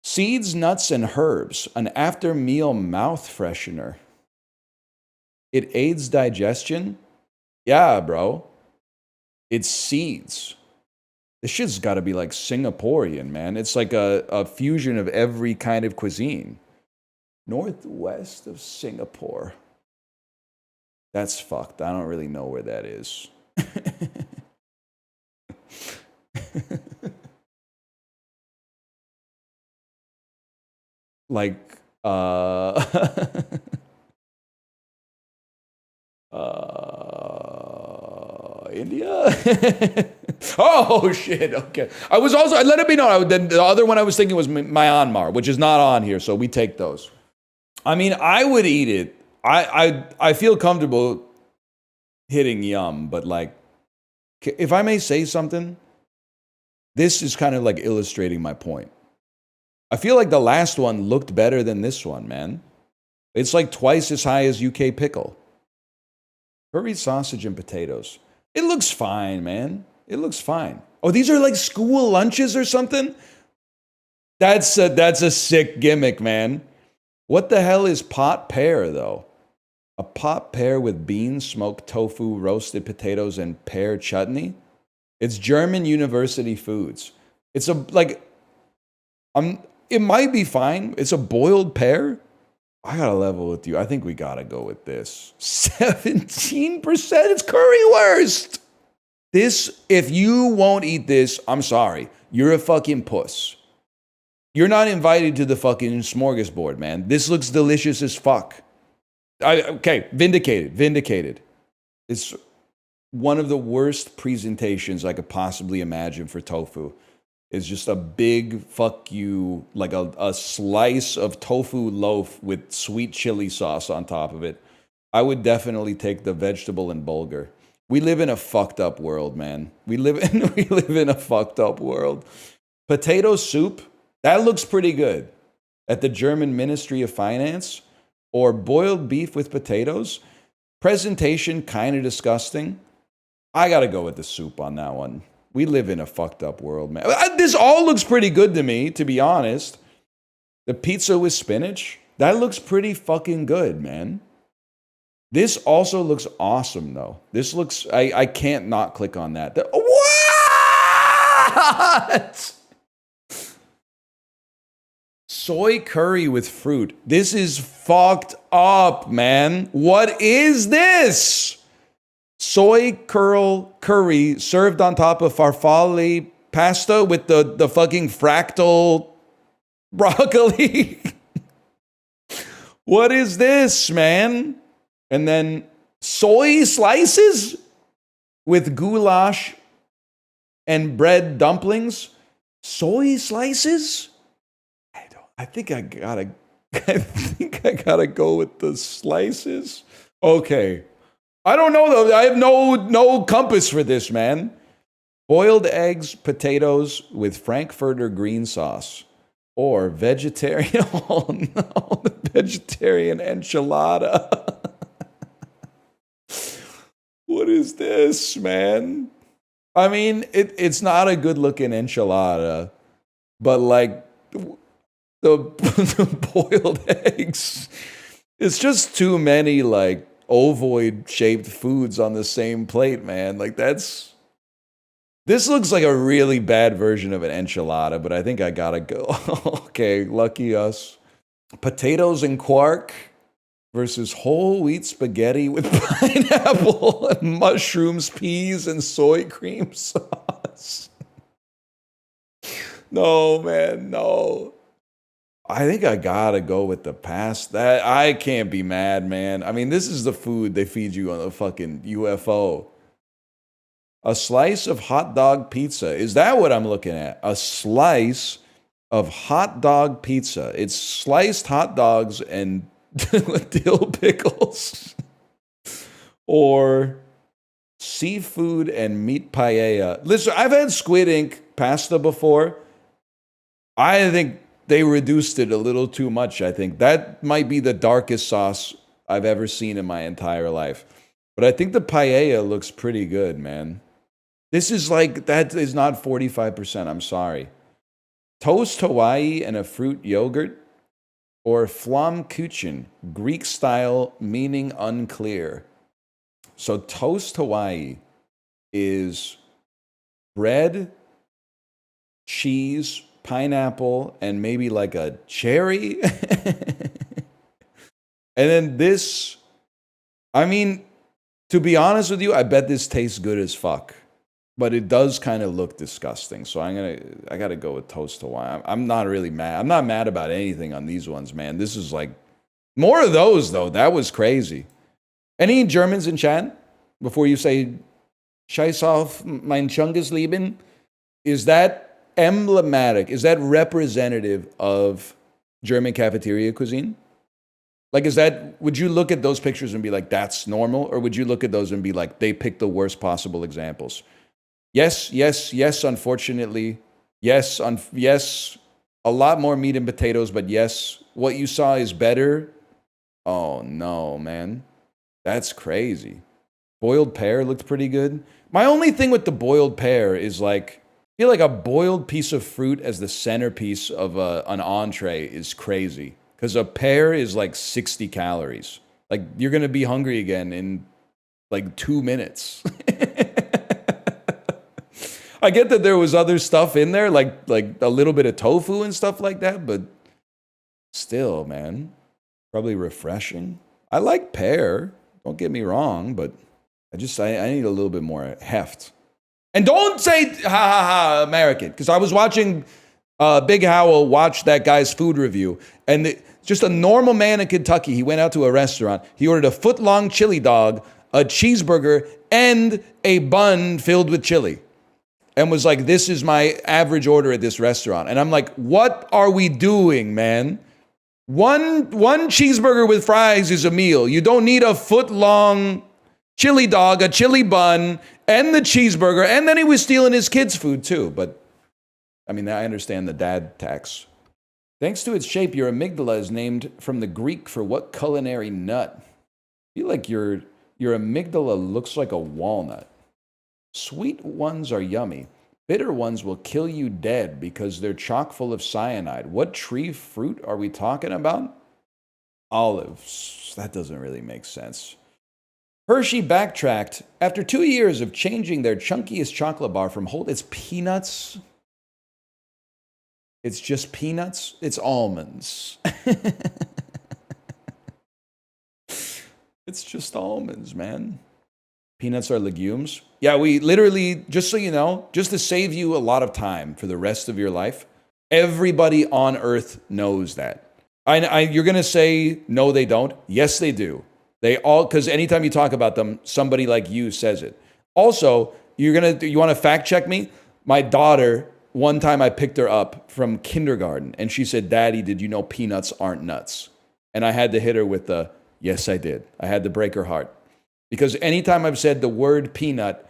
Seeds, nuts, and herbs, an after-meal mouth freshener. It aids digestion? Yeah, bro. It's seeds. This shit's got to be like Singaporean, man. It's like a fusion of every kind of cuisine. Northwest of Singapore. That's fucked. I don't really know where that is. Like, India? Oh, shit. Okay. I let it be known. The other one I was thinking was Myanmar, which is not on here, so we take those. I mean, I would eat it. I feel comfortable hitting yum, but like, if I may say something, this is kind of like illustrating my point. I feel like the last one looked better than this one, man. It's like twice as high as UK pickle. Curry sausage and potatoes. It looks fine, man. It looks fine. Oh, these are like school lunches or something? That's a sick gimmick, man. What the hell is pot pear, though? A pot pear with beans, smoked tofu, roasted potatoes, and pear chutney? It's German university foods. It's it might be fine. It's a boiled pear. I gotta level with you. I think we gotta go with this. 17%? It's currywurst! This, if you won't eat this, I'm sorry. You're a fucking puss. You're not invited to the fucking smorgasbord, man. This looks delicious as fuck. Okay, vindicated. It's one of the worst presentations I could possibly imagine for tofu. It's just a big fuck you, like a slice of tofu loaf with sweet chili sauce on top of it. I would definitely take the vegetable and bulgur. We live in a fucked up world, man. We live in a fucked up world. Potato soup, that looks pretty good. At the German Ministry of Finance, or boiled beef with potatoes, presentation kind of disgusting. I gotta go with the soup on that one. We live in a fucked up world, man. This all looks pretty good to me, to be honest. The pizza with spinach, that looks pretty fucking good, man. This also looks awesome, though. This looks, I can't not click on that. What? Soy curry with fruit. This is fucked up, man. What is this? Soy curry served on top of farfalle pasta with the fucking fractal broccoli. What is this, man? And then soy slices with goulash and bread dumplings. Soy slices? I think I gotta go with the slices. Okay. I don't know though. I have no compass for this, man. Boiled eggs, potatoes with Frankfurter green sauce. Or vegetarian, oh no, the vegetarian enchilada. What is this, man? I mean, it's not a good looking enchilada, but like the boiled eggs, it's just too many like ovoid shaped foods on the same plate, man. Like this looks like a really bad version of an enchilada, but I think I gotta go. Okay, lucky us. Potatoes and quark versus whole wheat spaghetti with pineapple and mushrooms, peas, and soy cream sauce. No, man, no. I think I gotta go with the past. That I can't be mad, man. I mean, this is the food they feed you on the fucking UFO. A slice of hot dog pizza. Is that what I'm looking at? A slice of hot dog pizza. It's sliced hot dogs and dill pickles. Or seafood and meat paella. Listen, I've had squid ink pasta before. I think they reduced it a little too much, I think. That might be the darkest sauce I've ever seen in my entire life. But I think the paella looks pretty good, man. This is like, that is not 45%, I'm sorry. Toast Hawaii and a fruit yogurt? Or flammkuchen, Greek style, meaning unclear. So toast Hawaii is bread, cheese, pineapple, and maybe like a cherry. And then this, I mean, to be honest with you, I bet this tastes good as fuck. But it does kind of look disgusting. So I gotta go with toast Hawaii. I'm not really mad. I'm not mad about anything on these ones, man. This is like, more of those though. That was crazy. Any Germans in chat? Before you say, Scheiß auf mein Chungus Leben? Is that emblematic? Is that representative of German cafeteria cuisine? Like, is that, would you look at those pictures and be like, that's normal? Or would you look at those and be like, they picked the worst possible examples? Yes, yes, yes, unfortunately. Yes, yes, a lot more meat and potatoes, but yes, what you saw is better. Oh, no, man. That's crazy. Boiled pear looked pretty good. My only thing with the boiled pear is like, I feel like a boiled piece of fruit as the centerpiece of an entree is crazy. Because a pear is like 60 calories. Like, you're going to be hungry again in like 2 minutes. I get that there was other stuff in there, like a little bit of tofu and stuff like that, but still, man, probably refreshing. I like pear, don't get me wrong, but I need a little bit more heft. And don't say, ha ha ha, American, because I was watching Big Howell watch that guy's food review, and just a normal man in Kentucky, he went out to a restaurant, he ordered a foot-long chili dog, a cheeseburger, and a bun filled with chili. And was like, this is my average order at this restaurant. And I'm like, what are we doing, man? One cheeseburger with fries is a meal. You don't need a foot-long chili dog, a chili bun, and the cheeseburger. And then he was stealing his kids' food too. But, I mean, I understand the dad tax. Thanks to its shape, your amygdala is named from the Greek for what culinary nut? I feel like your amygdala looks like a walnut. Sweet ones are yummy. Bitter ones will kill you dead because they're chock full of cyanide. What tree fruit are we talking about? Olives. That doesn't really make sense. Hershey backtracked. After 2 years of changing their chunkiest chocolate bar from whole, it's peanuts. It's just peanuts. It's almonds. It's just almonds, man. Peanuts are legumes. Yeah, we literally, just so you know, just to save you a lot of time for the rest of your life, everybody on Earth knows that. You're going to say, no, they don't. Yes, they do. They all, because anytime you talk about them, somebody like you says it. Also, you want to fact check me? My daughter, one time I picked her up from kindergarten, and she said, Daddy, did you know peanuts aren't nuts? And I had to hit her with the, yes, I did. I had to break her heart. Because anytime I've said the word peanut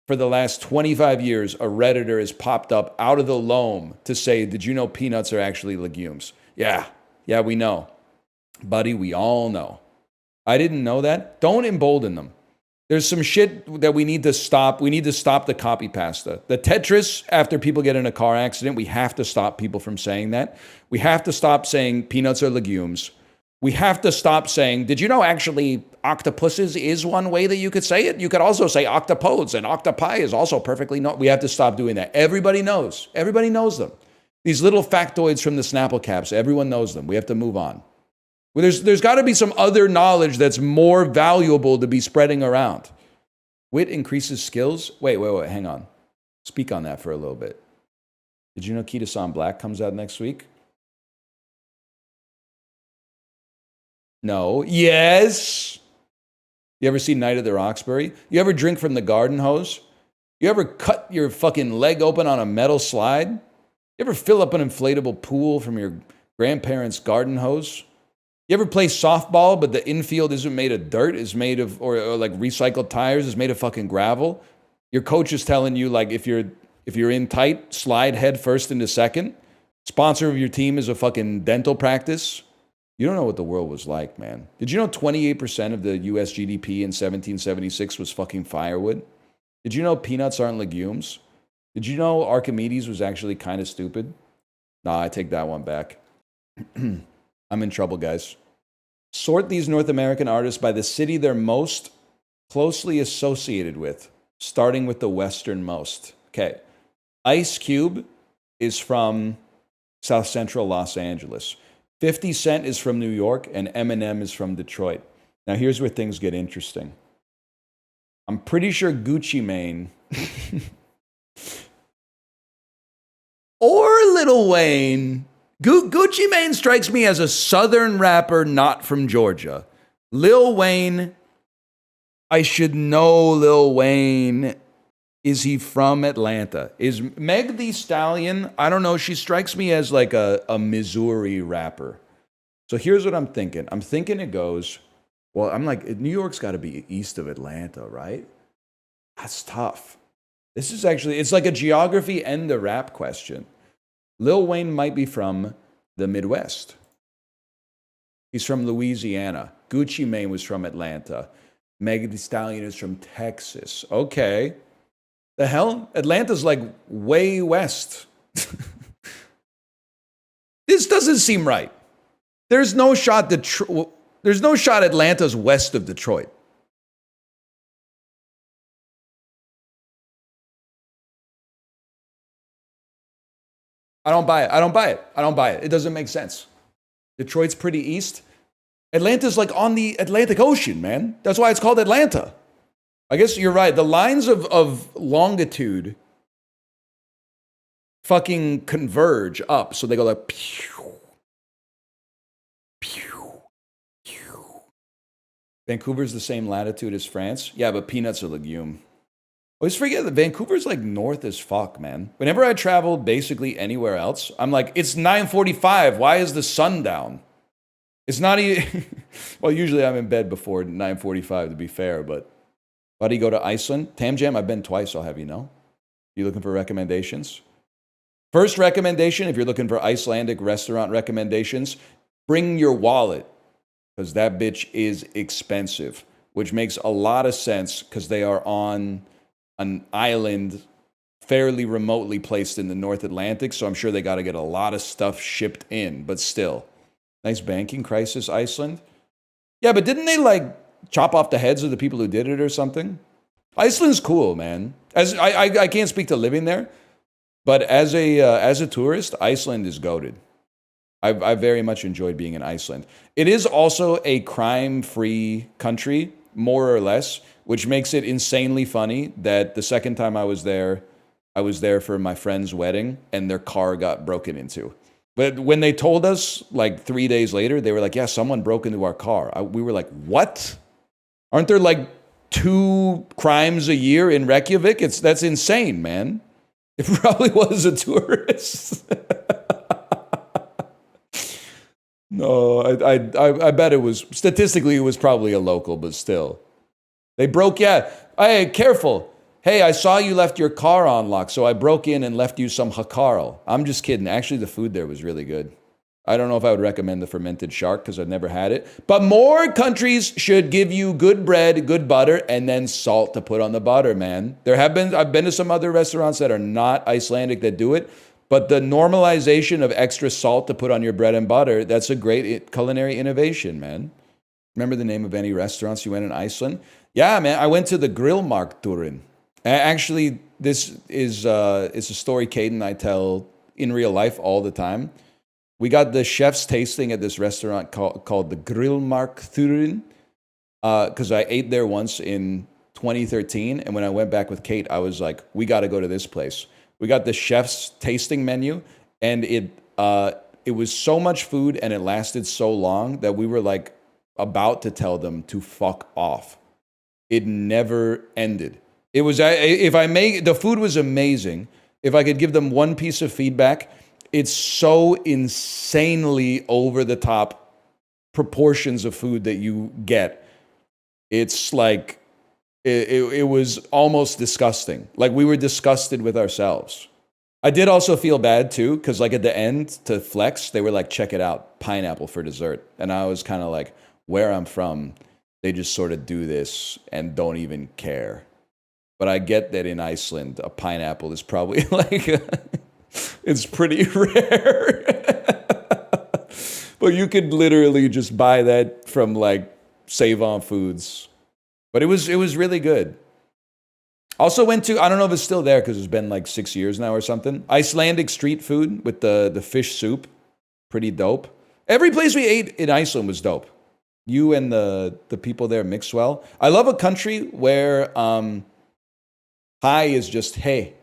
for the last 25 years, a Redditor has popped up out of the loam to say, did you know peanuts are actually legumes? Yeah, we know. Buddy, we all know. I didn't know that. Don't embolden them. There's some shit that we need to stop. We need to stop the copy pasta. The Tetris, after people get in a car accident, we have to stop people from saying that. We have to stop saying peanuts are legumes. We have to stop saying, did you know actually octopuses is one way that you could say it? You could also say octopodes, and octopi is also perfectly known. We have to stop doing that. Everybody knows. Everybody knows them. These little factoids from the Snapple caps, everyone knows them. We have to move on. Well, there's got to be some other knowledge that's more valuable to be spreading around. Wit increases skills. Wait, hang on. Speak on that for a little bit. Did you know Kita-san Black comes out next week? No. Yes. You ever see Night at the Roxbury? You ever drink from the garden hose? You ever cut your fucking leg open on a metal slide? You ever fill up an inflatable pool from your grandparents' garden hose? You ever play softball, but the infield isn't made of dirt, is made of, or like recycled tires, is made of fucking gravel? Your coach is telling you, like, if you're in tight, slide head first into second. Sponsor of your team is a fucking dental practice. You don't know what the world was like, man. Did you know 28% of the US GDP in 1776 was fucking firewood? Did you know peanuts aren't legumes? Did you know Archimedes was actually kind of stupid? Nah, I take that one back. I'm in trouble, guys. Sort these North American artists by the city they're most closely associated with, starting with the westernmost. Okay. Ice Cube is from South Central Los Angeles. 50 Cent is from New York, and Eminem is from Detroit. Now, here's where things get interesting. I'm pretty sure Gucci Mane or Lil Wayne. Gucci Mane strikes me as a southern rapper not from Georgia. Lil Wayne, I should know Lil Wayne. Is he from Atlanta? Is Meg Thee Stallion? I don't know. She strikes me as like a Missouri rapper. So here's what I'm thinking. I'm thinking it goes, well, I'm like, New York's got to be east of Atlanta, right? That's tough. This is actually, it's like a geography and the rap question. Lil Wayne might be from the Midwest. He's from Louisiana. Gucci Mane was from Atlanta. Meg Thee Stallion is from Texas. Okay. The hell? Atlanta's like way west. This doesn't seem right. There's no shot Atlanta's west of Detroit. I don't buy it. It doesn't make sense. Detroit's pretty east. Atlanta's like on the Atlantic Ocean, man. That's why it's called Atlanta. I guess you're right. The lines of longitude fucking converge up. So they go like, pew, pew, pew. Vancouver's the same latitude as France. Yeah, but peanuts are legume. Always forget that Vancouver's like north as fuck, man. Whenever I travel basically anywhere else, I'm like, it's 9:45. Why is the sun down? It's not even, well, usually I'm in bed before 9:45 to be fair, but why do you go to Iceland? Tam Jam, I've been twice, I'll have you know. You looking for recommendations? First recommendation, if you're looking for Icelandic restaurant recommendations, bring your wallet, because that bitch is expensive, which makes a lot of sense because they are on an island fairly remotely placed in the North Atlantic, so I'm sure they got to get a lot of stuff shipped in, but still. Nice banking crisis, Iceland. Yeah, but didn't they like chop off the heads of the people who did it or something? Iceland's cool, man. As I can't speak to living there, but as a tourist, Iceland is goated. I very much enjoyed being in Iceland. It is also a crime-free country, more or less, which makes it insanely funny that the second time I was there for my friend's wedding, and their car got broken into. But when they told us, like 3 days later, they were like, yeah, someone broke into our car. We were like, what? Aren't there like 2 crimes a year in Reykjavik? That's insane, man. It probably was a tourist. No, I bet it was, statistically, it was probably a local, but still. They broke, yeah. Hey, careful. Hey, I saw you left your car on lock, so I broke in and left you some hakarl. I'm just kidding. Actually, the food there was really good. I don't know if I would recommend the fermented shark because I've never had it. But more countries should give you good bread, good butter, and then salt to put on the butter, man. I've been to some other restaurants that are not Icelandic that do it, but the normalization of extra salt to put on your bread and butter, that's a great culinary innovation, man. Remember the name of any restaurants you went in Iceland? Yeah, man, I went to the Grillmarkturin. Actually, this is it's a story Kate and I tell in real life all the time. We got the chef's tasting at this restaurant called the Grillmarkturin because I ate there once in 2013. And when I went back with Kate, I was like, we got to go to this place. We got the chef's tasting menu, and it was so much food and it lasted so long that we were like, about to tell them to fuck off. It never ended. It was, the food was amazing. If I could give them one piece of feedback, it's so insanely over the top proportions of food that you get. It's like, it was almost disgusting. Like we were disgusted with ourselves. I did also feel bad too, because like at the end to flex, they were like, check it out, pineapple for dessert. And I was kind of like, where I'm from, they just sort of do this and don't even care. But I get that in Iceland, a pineapple is probably like, it's pretty rare. But you could literally just buy that from like Save-On Foods. But it was really good. Also went to, I don't know if it's still there because it's been like 6 years now or something. Icelandic street food with the fish soup. Pretty dope. Every place we ate in Iceland was dope. You and the people there mix well. I love a country where hi is just hey.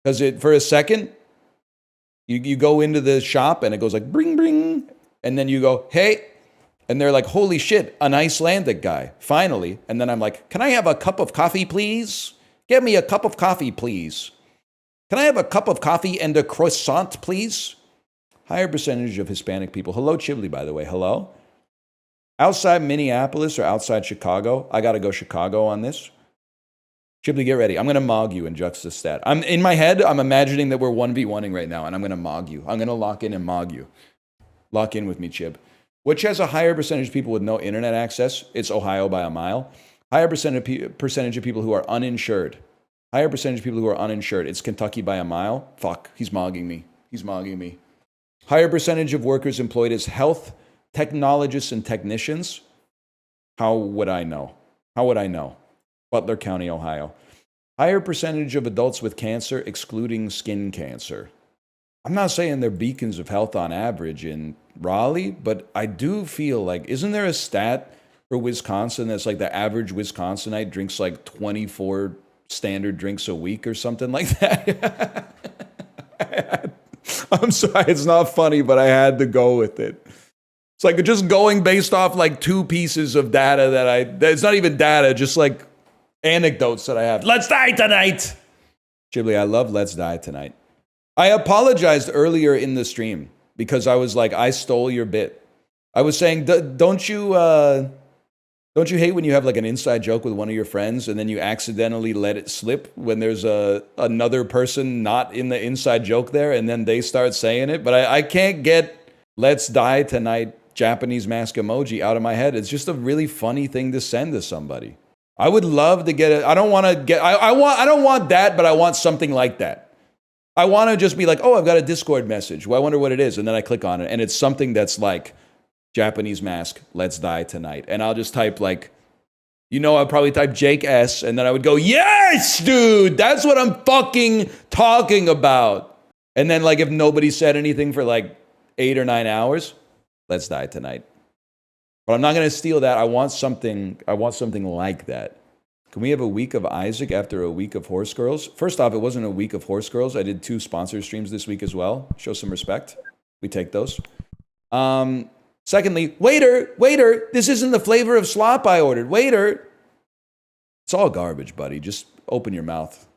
Because for a second, you go into the shop and it goes like bring, bring. And then you go, hey. And they're like, holy shit, an Icelandic guy, finally. And then I'm like, can I have a cup of coffee, please? Get me a cup of coffee, please. Can I have a cup of coffee and a croissant, please? Higher percentage of Hispanic people. Hello, Chiblee, by the way. Hello. Outside Minneapolis or outside Chicago, I got to go Chicago on this. Chiblee, get ready. I'm going to mog you in Juxtastat. In my head, I'm imagining that we're 1v1ing right now, and I'm going to mog you. I'm going to lock in and mog you. Lock in with me, Chib. Which has a higher percentage of people with no internet access? It's Ohio by a mile. Higher percentage of people who are uninsured. Higher percentage of people who are uninsured. It's Kentucky by a mile. Fuck, he's mogging me. He's mogging me. Higher percentage of workers employed as health technologists and technicians. How would I know? How would I know? Butler County, Ohio. Higher percentage of adults with cancer, excluding skin cancer. I'm not saying they're beacons of health on average in Raleigh, but I do feel like, isn't there a stat for Wisconsin that's like the average Wisconsinite drinks like 24 standard drinks a week or something like that? I'm sorry, it's not funny, but I had to go with it. It's like just going based off like two pieces of data it's not even data, just like anecdotes that I have. Let's die tonight! Chiblee, I love Let's Die Tonight. I apologized earlier in the stream because I was like, I stole your bit. I was saying, don't you hate when you have like an inside joke with one of your friends and then you accidentally let it slip when there's another person not in the inside joke there and then they start saying it? But I can't get Let's Die Tonight Japanese mask emoji out of my head. It's just a really funny thing to send to somebody. I would love to get it. I don't want that, but I want something like that. I want to just be like, oh, I've got a Discord message. Well, I wonder what it is. And then I click on it. And it's something that's like, Japanese mask, Let's Die Tonight. And I'll just type like, I'd probably type Jake S. And then I would go, yes, dude, that's what I'm fucking talking about. And then like if nobody said anything for like 8 or 9 hours, Let's Die Tonight. But I'm not going to steal that. I want something like that. Can we have a week of Isaac after a week of Horse Girls? First off, it wasn't a week of Horse Girls. I did 2 sponsor streams this week as well. Show some respect. We take those. Secondly, waiter, this isn't the flavor of slop I ordered. Waiter. It's all garbage, buddy. Just open your mouth.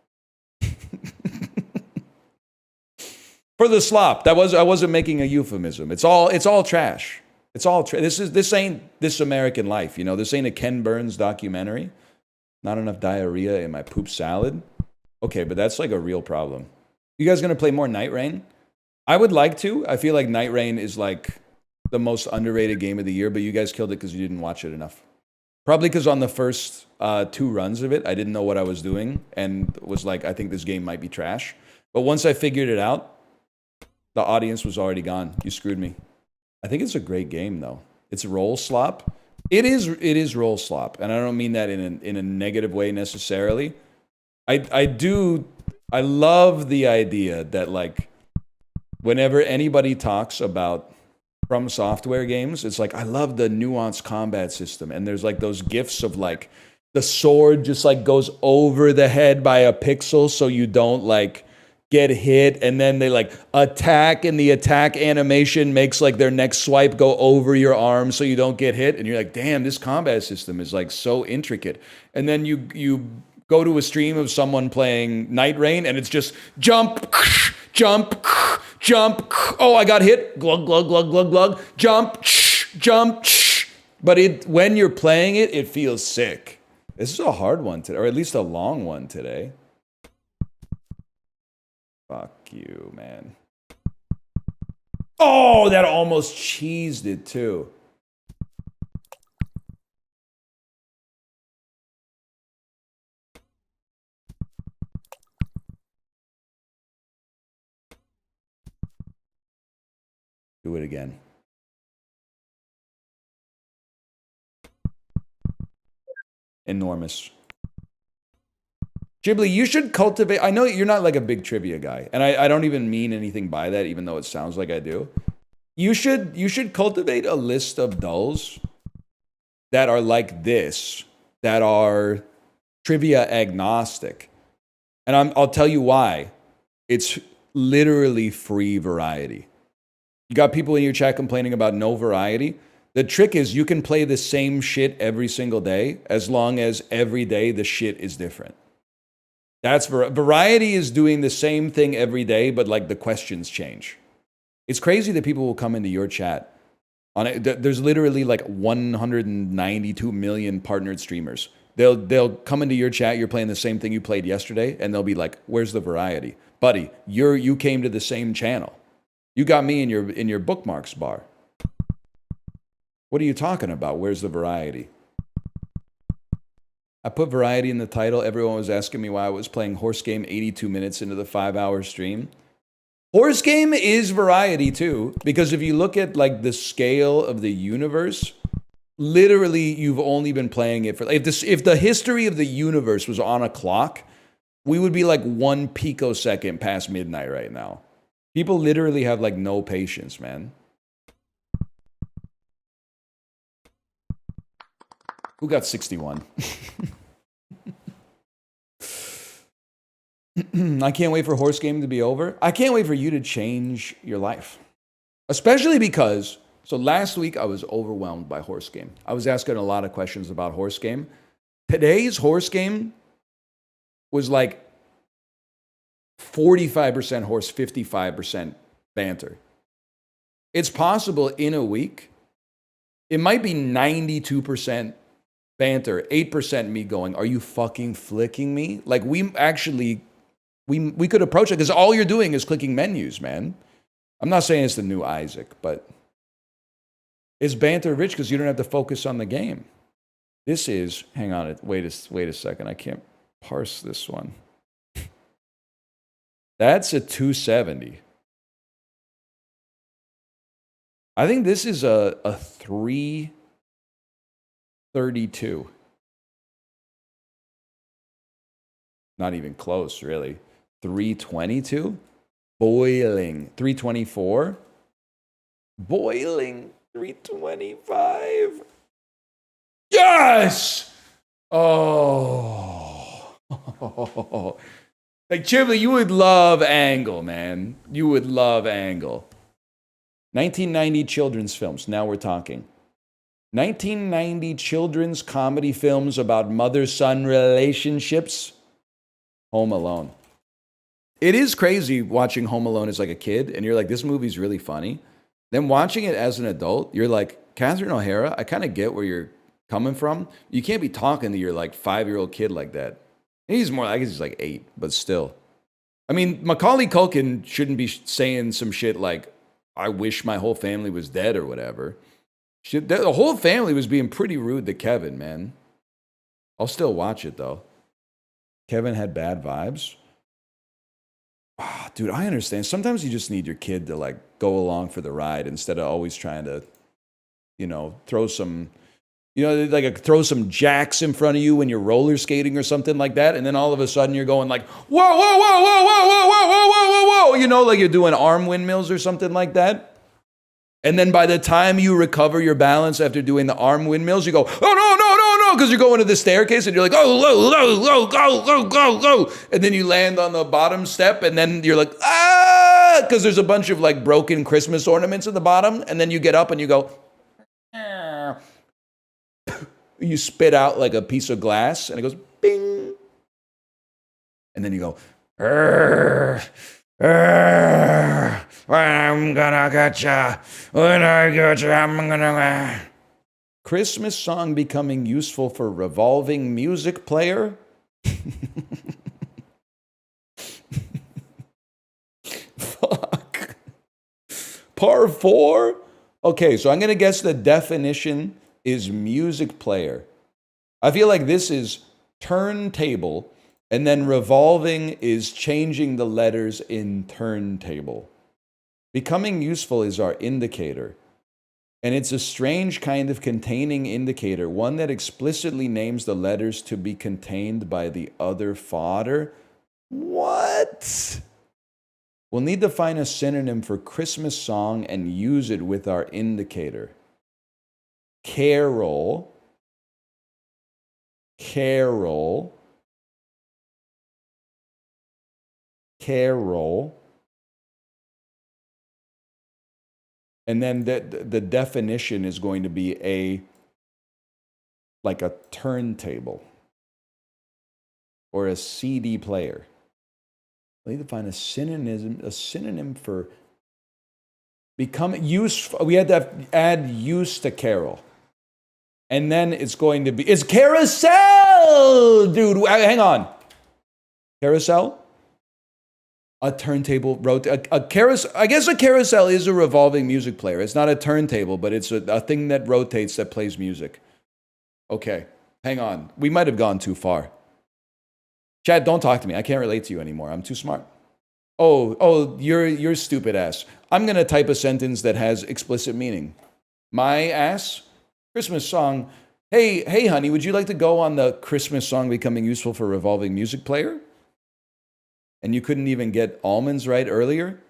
For the slop, I wasn't making a euphemism. It's all trash. It's all this ain't This American Life, This ain't a Ken Burns documentary. Not enough diarrhea in my poop salad. Okay, but that's like a real problem. You guys gonna play more Nightrein? I would like to. I feel like Nightrein is like the most underrated game of the year, but you guys killed it because you didn't watch it enough. Probably because on the first 2 runs of it, I didn't know what I was doing and was like, I think this game might be trash. But once I figured it out, the audience was already gone. You screwed me. I think it's a great game though. It's rollslop. It is rollslop, and I don't mean that in a negative way necessarily. I love the idea that like whenever anybody talks about From Software games, it's like I love the nuanced combat system, and there's like those gifs of like the sword just like goes over the head by a pixel so you don't like get hit, and then they like attack, and the attack animation makes like their next swipe go over your arm so you don't get hit, and you're like, damn, this combat system is like so intricate. And then you go to a stream of someone playing Nightrein, and it's just jump, jump, jump. Oh, I got hit. Glug, glug, glug, glug, glug. Jump, jump. But when you're playing it, it feels sick. This is a hard one today, or at least a long one today. Fuck you, man. Oh, that almost cheesed it too. Do it again. Enormous. Chiblee, you should cultivate. I know you're not like a big trivia guy, and I don't even mean anything by that, even though it sounds like I do. You should cultivate a list of dulls that are like this, that are trivia agnostic. And I'll tell you why. It's literally free variety. You got people in your chat complaining about no variety. The trick is you can play the same shit every single day as long as every day the shit is different. That's variety is doing the same thing every day, but like the questions change. It's crazy that people will come into your chat. There's literally like 192 million partnered streamers. They'll come into your chat. You're playing the same thing you played yesterday, and they'll be like, "Where's the variety, buddy? You came to the same channel. You got me in your bookmarks bar. What are you talking about? Where's the variety?" I put variety in the title. Everyone was asking me why I was playing Horse Game 82 minutes into the 5-hour stream. Horse Game is variety too, because if you look at like the scale of the universe, literally you've only been playing it for, if the history of the universe was on a clock, we would be like 1 picosecond past midnight right now. People literally have like no patience, man. Who got 61? I can't wait for Horse Game to be over. I can't wait for you to change your life. Especially because, so last week I was overwhelmed by Horse Game. I was asking a lot of questions about Horse Game. Today's Horse Game was like 45% horse, 55% banter. It's possible in a week, it might be 92% banter, 8% me going, "Are you fucking flicking me?" Like we could approach it because all you're doing is clicking menus, man. I'm not saying it's the new Isaac, but it's banter rich because you don't have to focus on the game. This is, hang on, wait a second. I can't parse this one. That's a 270. I think this is a 332. Not even close, really. 322? Boiling. 324? Boiling. 325. Yes! Oh. Like, Chiblee, you would love Angle, man. You would love Angle. 1990 children's films. Now we're talking. 1990 children's comedy films about mother-son relationships. Home Alone. It is crazy watching Home Alone as like a kid, and you're like, this movie's really funny. Then watching it as an adult, you're like, Catherine O'Hara, I kind of get where you're coming from. You can't be talking to your like 5-year-old kid like that. He's more, I guess he's like 8, but still. I mean, Macaulay Culkin shouldn't be saying some shit like, "I wish my whole family was dead" or whatever. The whole family was being pretty rude to Kevin, man. I'll still watch it though. Kevin had bad vibes. Dude, I understand. Sometimes you just need your kid to like go along for the ride instead of always trying to, throw some, throw some jacks in front of you when you're roller skating or something like that. And then all of a sudden you're going like, whoa, whoa, whoa, whoa, whoa, whoa, whoa, whoa, whoa, whoa, like you're doing arm windmills or something like that. And then by the time you recover your balance after doing the arm windmills, you go, "Oh, no, no, no, no, because you're going to the staircase and you're like, oh, low, low, low, go, go, go, go. And then you land on the bottom step and then you're like, ah, because there's a bunch of like broken Christmas ornaments at the bottom. And then you get up and you go, ah. You spit out like a piece of glass and it goes, bing. And then you go, I'm gonna get ya. When I get ya, I'm gonna. Christmas song becoming useful for revolving music player. Fuck. Par 4? Okay, so I'm gonna guess the definition is music player. I feel like this is turntable. And then revolving is changing the letters in turntable. Becoming useful is our indicator. And it's a strange kind of containing indicator, one that explicitly names the letters to be contained by the other fodder. What? We'll need to find a synonym for Christmas song and use it with our indicator. Carol. Carol. Carol. And then the definition is going to be like a turntable or a CD player. I need to find a synonym for become use. We had to add use to Carol. And then it's going to be, it's carousel, dude. Hang on. Carousel? A turntable, a carousel. I guess a carousel is a revolving music player. It's not a turntable, but it's a thing that rotates that plays music. Okay, hang on. We might have gone too far. Chad, don't talk to me. I can't relate to you anymore. I'm too smart. Oh, you're stupid ass. I'm gonna type a sentence that has explicit meaning. My ass, Christmas song. Hey, honey, would you like to go on the Christmas song becoming useful for revolving music player? And you couldn't even get almonds right earlier?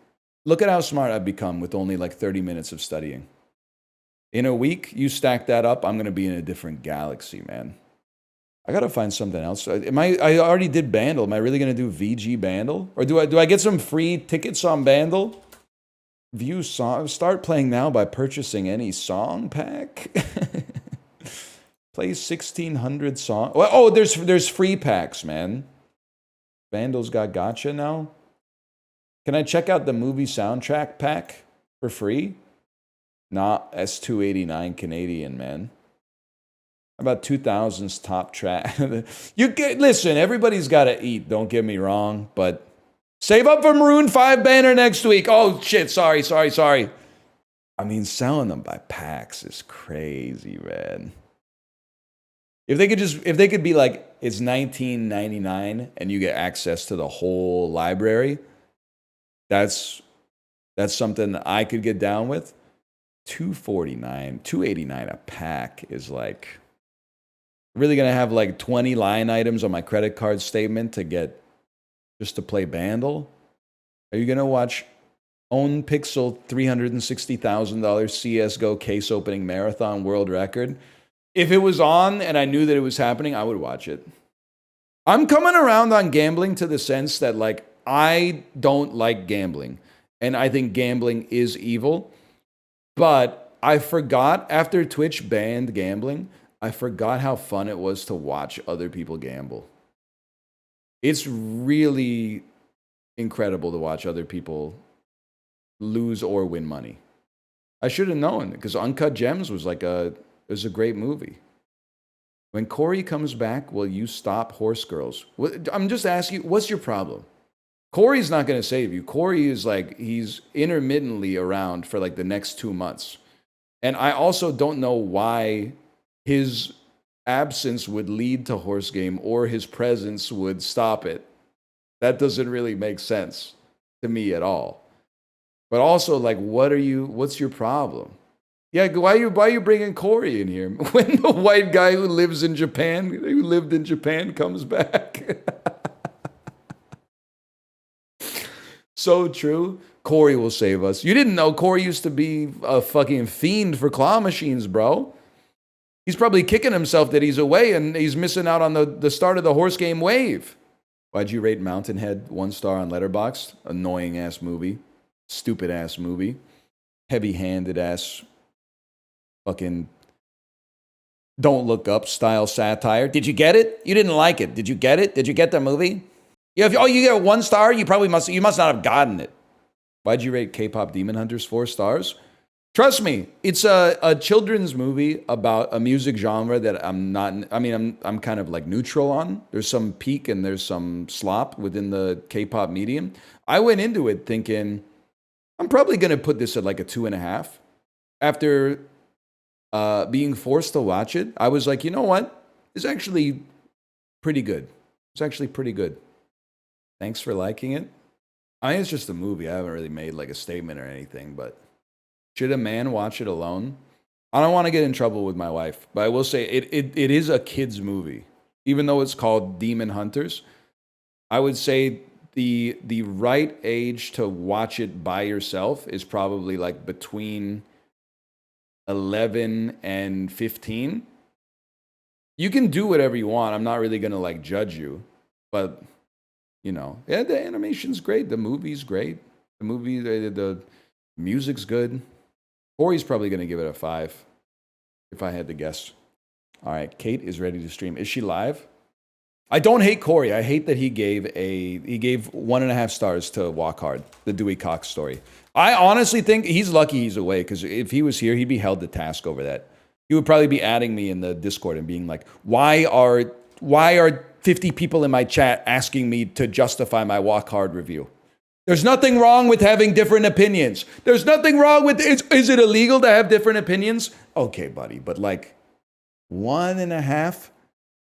Look at how smart I've become with only like 30 minutes of studying. In a week, you stack that up, I'm going to be in a different galaxy, man. I got to find something else. I already did Bandle. Am I really going to do VG Bandle? Or do I get some free tickets on Bandle? View song. Start playing now by purchasing any song pack. Play 1,600 songs. Oh, there's free packs, man. Bandle's got gacha now. Can I check out the movie soundtrack pack for free? Nah, S289 Canadian, man. How about 2000's top track? Listen, everybody's got to eat, don't get me wrong, but save up for Maroon 5 Banter next week. Oh, shit, sorry. I mean, selling them by packs is crazy, man. If they could be like, it's $19.99 and you get access to the whole library, that's something I could get down with. $2.89 a pack is like, really gonna have like 20 line items on my credit card statement just to play Bandle? Are you gonna watch Own Pixel $360,000 CSGO case opening marathon world record? If it was on and I knew that it was happening, I would watch it. I'm coming around on gambling to the sense that, like, I don't like gambling. And I think gambling is evil. But I forgot, after Twitch banned gambling, I forgot how fun it was to watch other people gamble. It's really incredible to watch other people lose or win money. I should have known, because Uncut Gems was a great movie. When Corey comes back, will you stop horse girls? I'm just asking you, what's your problem? Corey's not going to save you. Corey is like, he's intermittently around for like the next 2 months. And I also don't know why his absence would lead to horse game or his presence would stop it. That doesn't really make sense to me at all. But also, like, what's your problem? Yeah, why are you bringing Corey in here? When the white guy who lived in Japan comes back. So true. Corey will save us. You didn't know Corey used to be a fucking fiend for claw machines, bro. He's probably kicking himself that he's away and he's missing out on the start of the horse game wave. Why'd you rate Mountainhead 1 star on Letterboxd? Annoying ass movie. Stupid ass movie. Heavy handed ass fucking Don't Look Up style satire. Did you get it? You didn't like it. Did you get it? Did you get the movie? Yeah, if you get 1 star, you must not have gotten it. Why'd you rate K-pop Demon Hunters 4 stars? Trust me, it's a children's movie about a music genre that I'm kind of like neutral on. There's some peak and there's some slop within the K-pop medium. I went into it thinking, I'm probably going to put this at like a 2.5. After being forced to watch it, I was like, you know what? It's actually pretty good. It's actually pretty good. Thanks for liking it. I mean, it's just a movie. I haven't really made like a statement or anything, but should a man watch it alone? I don't want to get in trouble with my wife, but I will say it is a kid's movie. Even though it's called Demon Hunters, I would say the right age to watch it by yourself is probably like between 11 and 15. You can do whatever you want. I'm not really going to like judge you, but you know, yeah, the animation's great. The movie's great. The music's good. Corey's probably going to give it a 5, if I had to guess. All right, Kate is ready to stream. Is she live? I don't hate Corey. I hate that he gave 1.5 stars to Walk Hard, the Dewey Cox story. I honestly think he's lucky he's away, because if he was here, he'd be held to task over that. He would probably be adding me in the Discord and being like, why are 50 people in my chat asking me to justify my Walk Hard review? There's nothing wrong with having different opinions. There's nothing wrong with, is it illegal to have different opinions? Okay, buddy, but like 1.5?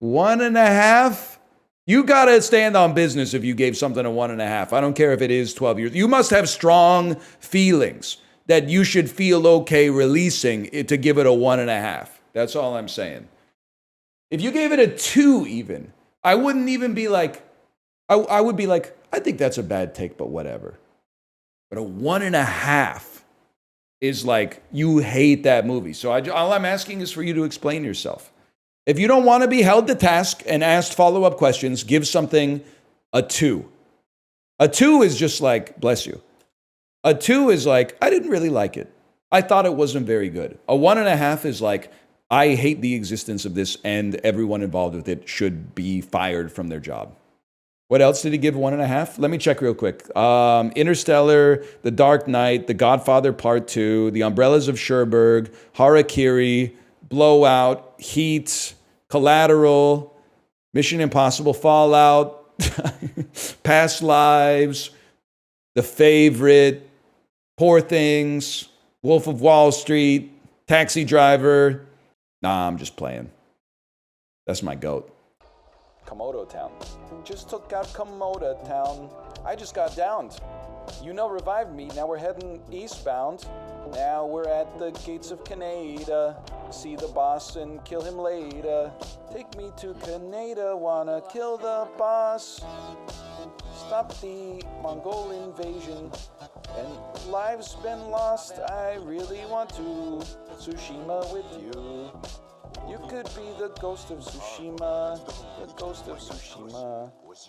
1.5? You gotta stand on business if you gave something a 1.5. I don't care if it is 12 years. You must have strong feelings that you should feel okay releasing it to give it a 1.5. That's all I'm saying. If you gave it a 2 even, I wouldn't even be like, I would be like, I think that's a bad take, but whatever. But a 1.5 is like, you hate that movie. So all I'm asking is for you to explain yourself. If you don't want to be held to task and asked follow-up questions, give something a 2. A 2 is just like, bless you. A 2 is like, I didn't really like it. I thought it wasn't very good. A 1.5 is like, I hate the existence of this and everyone involved with it should be fired from their job. What else did he give 1.5? Let me check real quick. Interstellar, The Dark Knight, The Godfather Part 2, The Umbrellas of Cherbourg, Harakiri, Blowout, Heat, Collateral, Mission Impossible Fallout, Past Lives, The Favorite, Poor Things, Wolf of Wall Street, Taxi Driver. Nah, I'm just playing. That's my goat. Komodo Town. Just took out Komodo Town. I just got downed. You know, revived me. Now we're heading eastbound. Now we're at the gates of Canada. See the boss and kill him later. Take me to Canada. Wanna kill the boss. Stop the Mongol invasion. And lives been lost. I really want to Tsushima with you. You could be the ghost of Tsushima, the ghost of Tsushima.